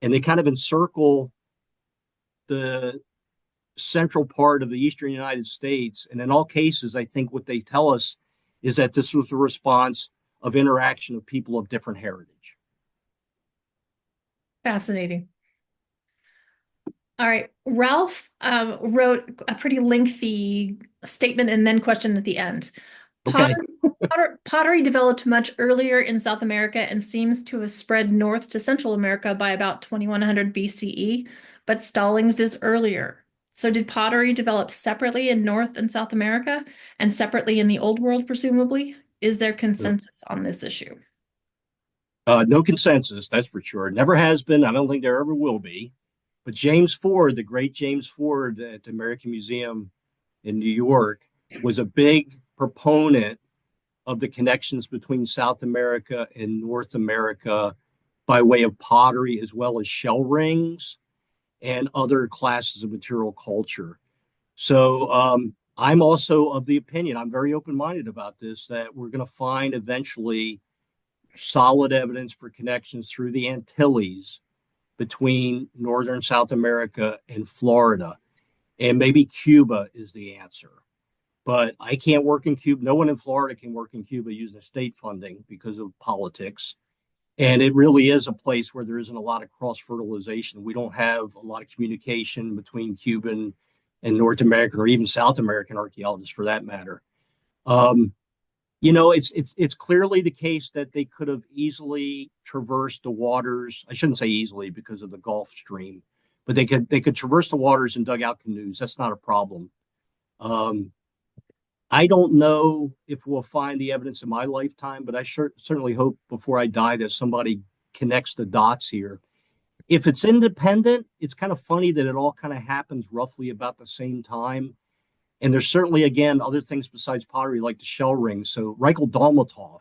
And they kind of encircle the central part of the eastern United States. And in all cases, I think what they tell us is that this was a response of interaction of people of different heritage. Fascinating. All right. Ralph wrote a pretty lengthy statement and then question at the end. Okay. Pottery developed much earlier in South America and seems to have spread north to Central America by about 2100 BCE, but Stallings is earlier. So did pottery develop separately in North and South America and separately in the Old World, presumably? Is there consensus on this issue? No consensus, that's for sure. Never has been. I don't think there ever will be. But James Ford, the great James Ford at the American Museum in New York, was a big proponent of the connections between South America and North America by way of pottery, as well as shell rings and other classes of material culture. So I'm also of the opinion, I'm very open minded about this, that we're going to find eventually solid evidence for connections through the Antilles between Northern South America and Florida. And maybe Cuba is the answer. But I can't work in Cuba. No one in Florida can work in Cuba using state funding because of politics. And it really is a place where there isn't a lot of cross fertilization. We don't have a lot of communication between Cuban and North American or even South American archaeologists for that matter. Um, It's clearly the case that they could have easily traversed the waters. I shouldn't say easily because of the Gulf Stream, but they could traverse the waters and dug out canoes. That's not a problem. Um, I don't know if we'll find the evidence in my lifetime, but I certainly hope before I die that somebody connects the dots here. If it's independent, it's kind of funny that it all kind of happens roughly about the same time. And there's certainly, again, other things besides pottery, like the shell rings. So Reichel Dolmatov,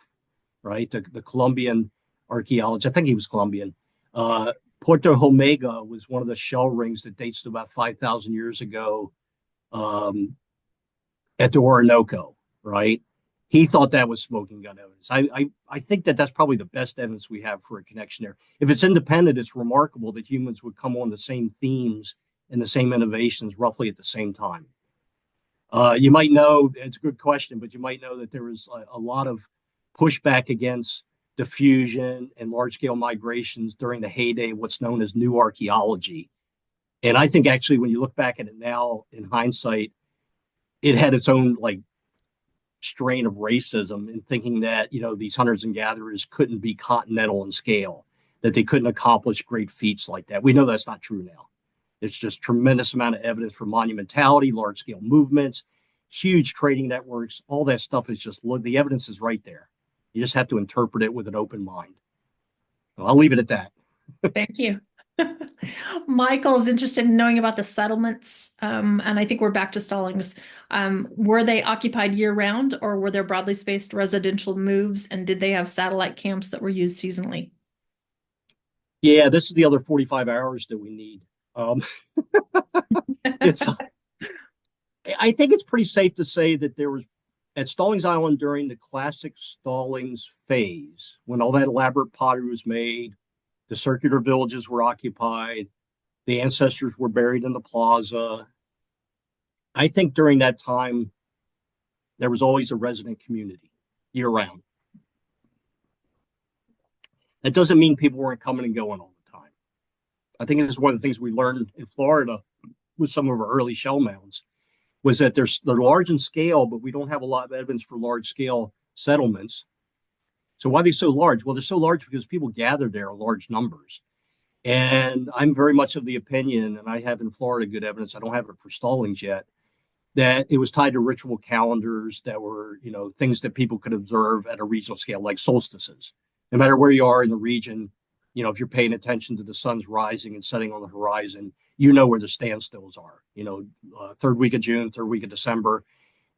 right, the Colombian archaeologist, I think he was Colombian. Puerto Homega was one of the shell rings that dates to about 5,000 years ago um, at the Orinoco, right? He thought that was smoking gun evidence. I think that that's probably the best evidence we have for a connection there. If it's independent, it's remarkable that humans would come on the same themes and the same innovations roughly at the same time. You might know, it's a good question, but you might know that there was a lot of pushback against diffusion and large scale migrations during the heyday of what's known as new archaeology. And I think actually, when you look back at it now in hindsight, it had its own like strain of racism in thinking that, these hunters and gatherers couldn't be continental in scale, that they couldn't accomplish great feats like that. We know that's not true now. It's just tremendous amount of evidence for monumentality, large scale movements, huge trading networks. All that stuff is just look. The evidence is right there. You just have to interpret it with an open mind. So I'll leave it at that. Thank you. Michael is interested in knowing about the settlements, and I think we're back to Stallings. Were they occupied year-round, or were there broadly spaced residential moves, and did they have satellite camps that were used seasonally? Yeah, this is the other 45 hours that we need. It's I think it's pretty safe to say that there was at Stallings Island during the classic Stallings phase, when all that elaborate pottery was made, the circular villages were occupied, the ancestors were buried in the plaza. I think during that time, there was always a resident community year round. That doesn't mean people weren't coming and going all the time. I think it's one of the things we learned in Florida with some of our early shell mounds was that they're large in scale, but we don't have a lot of evidence for large scale settlements. So why are they so large? Well, they're so large because people gather there in large numbers. And I'm very much of the opinion, and I have in Florida good evidence, I don't have it for Stallings yet, that it was tied to ritual calendars that were, things that people could observe at a regional scale, like solstices. No matter where you are in the region, if you're paying attention to the sun's rising and setting on the horizon, you know where the standstills are. Third week of June, third week of December.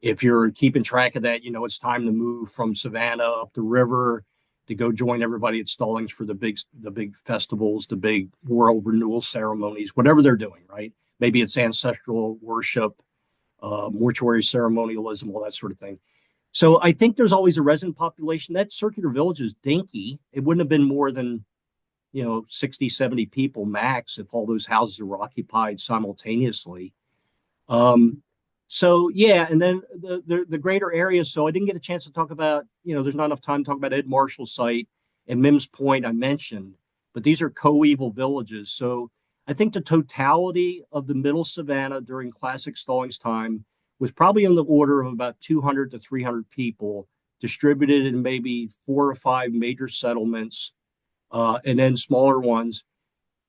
If you're keeping track of that, it's time to move from Savannah up the river to go join everybody at Stallings for the big festivals, the big world renewal ceremonies, whatever they're doing, right? Maybe it's ancestral worship, mortuary ceremonialism, all that sort of thing. So I think there's always a resident population. That circular village is dinky. It wouldn't have been more than 60, 70 people max if all those houses were occupied simultaneously. So yeah, and then the greater area. So I didn't get a chance to talk about, there's not enough time to talk about Ed Marshall's site and Mims Point I mentioned, but these are coeval villages. So I think the totality of the middle Savannah during classic Stallings time was probably in the order of about 200 to 300 people distributed in maybe 4 or 5 major settlements, and then smaller ones.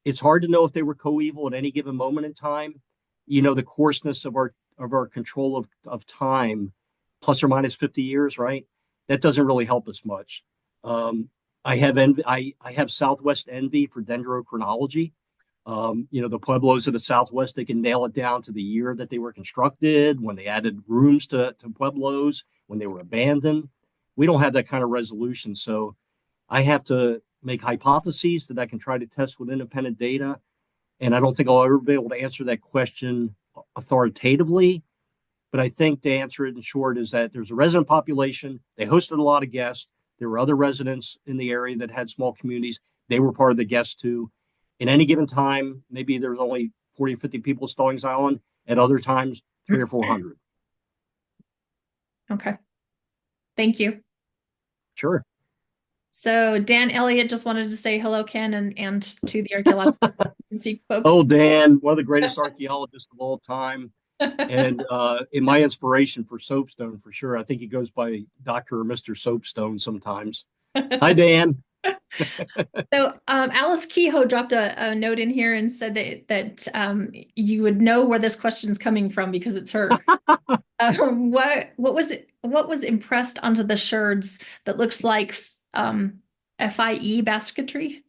It's hard to know if they were coeval at any given moment in time. The coarseness of our control of time, plus or minus 50 years, right? That doesn't really help us much. I have I have Southwest envy for dendrochronology. The pueblos of the Southwest, they can nail it down to the year that they were constructed, when they added rooms to pueblos, when they were abandoned. We don't have that kind of resolution. So I have to make hypotheses that I can try to test with independent data. And I don't think I'll ever be able to answer that question authoritatively. But I think the answer in short is that there's a resident population. They hosted a lot of guests. There were other residents in the area that had small communities. They were part of the guests too. In any given time, maybe there's only 40 or 50 people at Stallings Island. At other times, 300 or 400. Okay. Thank you. Sure. So Dan Elliott just wanted to say hello, Ken, and to the Archaeological Conservancy folks. Oh, Dan, one of the greatest archaeologists of all time. And in my inspiration for Soapstone, for sure, I think he goes by Dr. or Mr. Soapstone sometimes. Hi, Dan. So Alice Kehoe dropped a note in here and said that you would know where this question's coming from because it's her. What was impressed onto the sherds that looks like FIE basketry?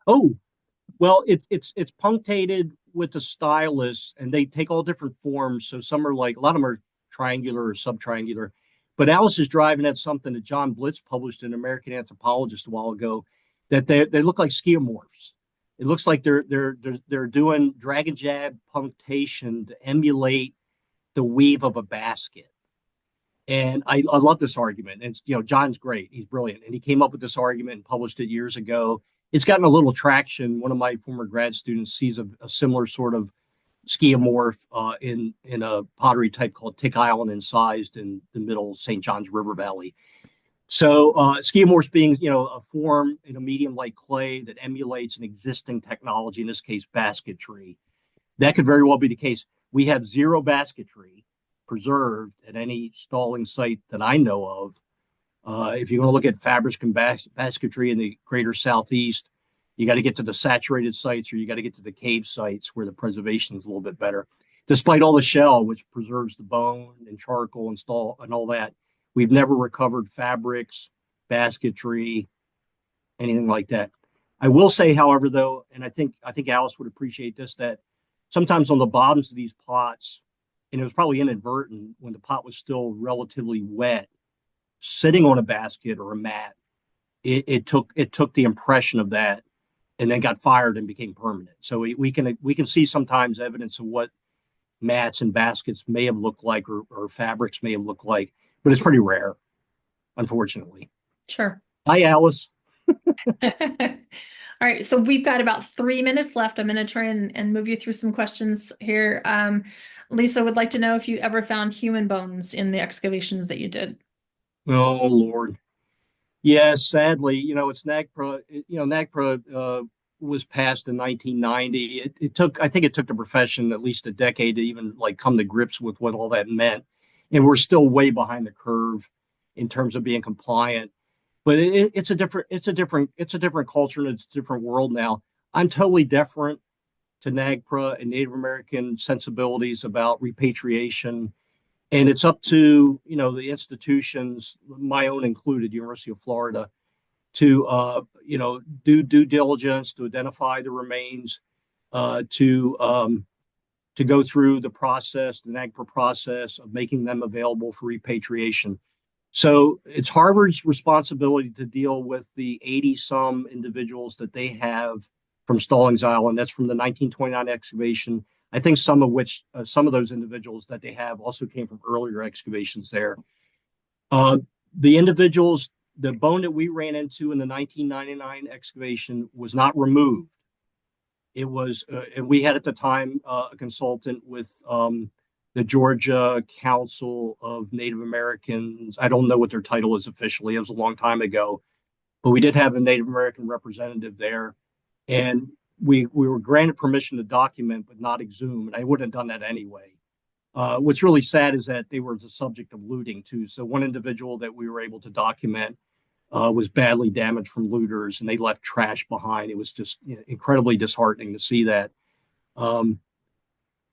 Oh, well, it's punctated with the stylus, and they take all different forms. So some are like a lot of them are triangular or subtriangular. But Alice is driving at something that John Blitz published in American Anthropologist a while ago, that they look like skeomorphs. It looks like they're doing drag and jab punctation to emulate the weave of a basket. And I love this argument. And John's great. He's brilliant. And he came up with this argument and published it years ago. It's gotten a little traction. One of my former grad students sees a similar sort of skeomorph in a pottery type called Tick Island, incised in the middle St. John's River Valley. So skeomorphs being, a form in a medium like clay that emulates an existing technology, in this case, basketry. That could very well be the case. We have zero basketry preserved at any stalling site that I know of. If you want to look at fabric and basketry in the greater Southeast, you got to get to the saturated sites or you got to get to the cave sites where the preservation is a little bit better. Despite all the shell, which preserves the bone and charcoal and all that, we've never recovered fabrics, basketry, anything like that. I will say, however, though, and I think Alice would appreciate this, that sometimes on the bottoms of these pots, and it was probably inadvertent when the pot was still relatively wet, sitting on a basket or a mat, it took the impression of that and then got fired and became permanent. So we can see sometimes evidence of what mats and baskets may have looked like or fabrics may have looked like, but it's pretty rare, unfortunately. Sure. Hi, Alice. All right, so we've got about 3 minutes left. I'm going to try and move you through some questions here. Lisa would like to know if you ever found human bones in the excavations that you did. Oh, Lord. Yes, sadly, it's NAGPRA. NAGPRA was passed in 1990. I think it took the profession at least a decade to even like come to grips with what all that meant, and we're still way behind the curve in terms of being compliant. But it's a different culture and it's a different world now. I'm totally different to NAGPRA and Native American sensibilities about repatriation. And it's up to, the institutions, my own included, University of Florida, to, do due diligence, to identify the remains, to go through the process, the NAGPRA process of making them available for repatriation. So it's Harvard's responsibility to deal with the 80 some individuals that they have from Stallings Island. That's from the 1929 excavation. I think some of those individuals that they have also came from earlier excavations there. The individuals, the bone that we ran into in the 1999 excavation was not removed. It was, and we had at the time a consultant with the Georgia Council of Native Americans. I don't know what their title is officially. It was a long time ago, but we did have a Native American representative there, and we were granted permission to document, but not exhume, and I wouldn't have done that anyway. What's really sad is that they were the subject of looting too. So one individual that we were able to document was badly damaged from looters, and they left trash behind. It was just incredibly disheartening to see that.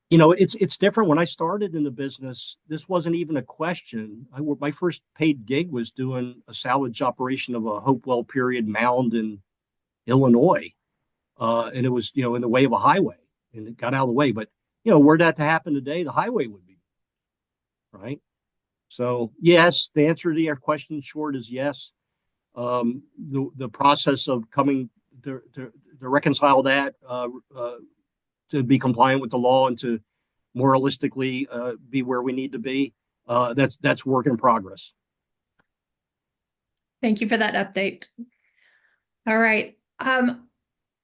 It's different. When I started in the business, this wasn't even a question. My first paid gig was doing a salvage operation of a Hopewell period mound in Illinois. And it was, in the way of a highway, and it got out of the way. But, were that to happen today, the highway would be, right? So, yes, the answer to your question short is yes. The process of coming to reconcile that, to be compliant with the law and to moralistically be where we need to be, that's work in progress. Thank you for that update. All right.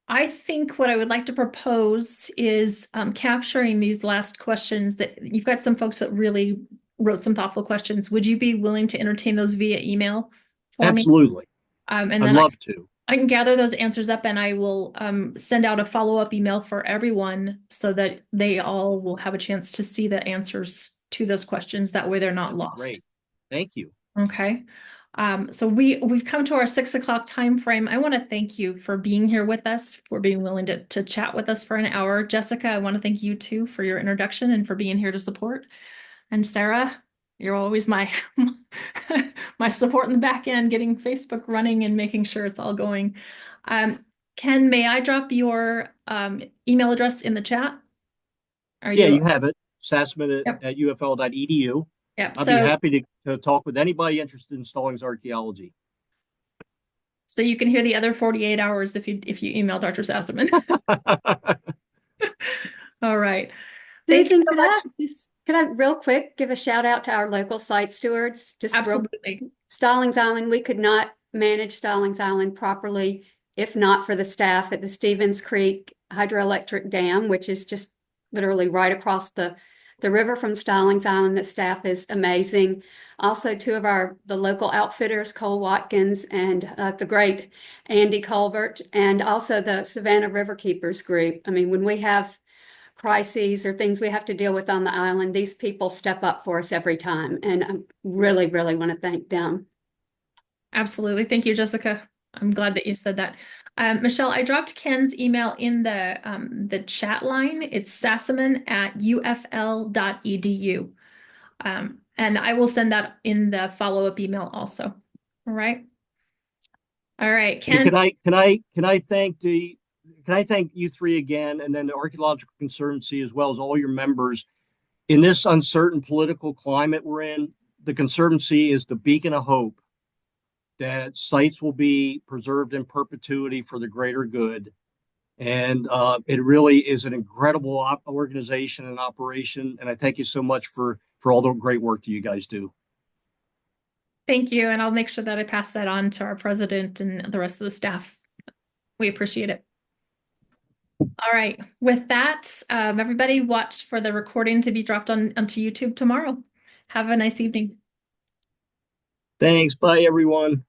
I think what I would like to propose is capturing these last questions. That you've got some folks that really wrote some thoughtful questions. Would you be willing to entertain those via email for me? Absolutely. And I'd then love to. I can gather those answers up and I will send out a follow-up email for everyone so that they all will have a chance to see the answers to those questions. That way they're not lost. Great. Thank you. Okay. So we've come to our 6 o'clock time frame. I want to thank you for being here with us, for being willing to chat with us for an hour. Jessica, I want to thank you too for your introduction and for being here to support. And Sarah, you're always my my support in the back end, getting Facebook running and making sure it's all going. Ken, may I drop your email address in the chat? Are Yeah, you? you have it. Sassaman Yep. at ufl.edu. Yep. I'll be happy to talk with anybody interested in Stallings archaeology. So you can hear the other 48 hours if you email Dr. Sassaman. All right. Thank you Susan, so much. could I real quick give a shout out to our local site stewards? Absolutely. Stallings Island, we could not manage Stallings Island properly if not for the staff at the Stevens Creek Hydroelectric Dam, which is just literally right across the river from Stallings Island. The staff is amazing. Also, two of the local outfitters, Cole Watkins and the great Andy Culvert, and also the Savannah River Keepers group. I mean, when we have crises or things we have to deal with on the island, these people step up for us every time. And I really, really want to thank them. Absolutely. Thank you, Jessica. I'm glad that you said that. Michelle, I dropped Ken's email in the chat line. It's sassaman@ufl.edu. And I will send that in the follow-up email also. All right. All right, Ken. Can I thank you three again, and then the Archaeological Conservancy, as well as all your members. In this uncertain political climate we're in, the Conservancy is the beacon of hope that sites will be preserved in perpetuity for the greater good. And it really is an incredible organization and operation. And I thank you so much for all the great work that you guys do. Thank you. And I'll make sure that I pass that on to our president and the rest of the staff. We appreciate it. All right. With that, everybody watch for the recording to be dropped onto YouTube tomorrow. Have a nice evening. Thanks. Bye, everyone.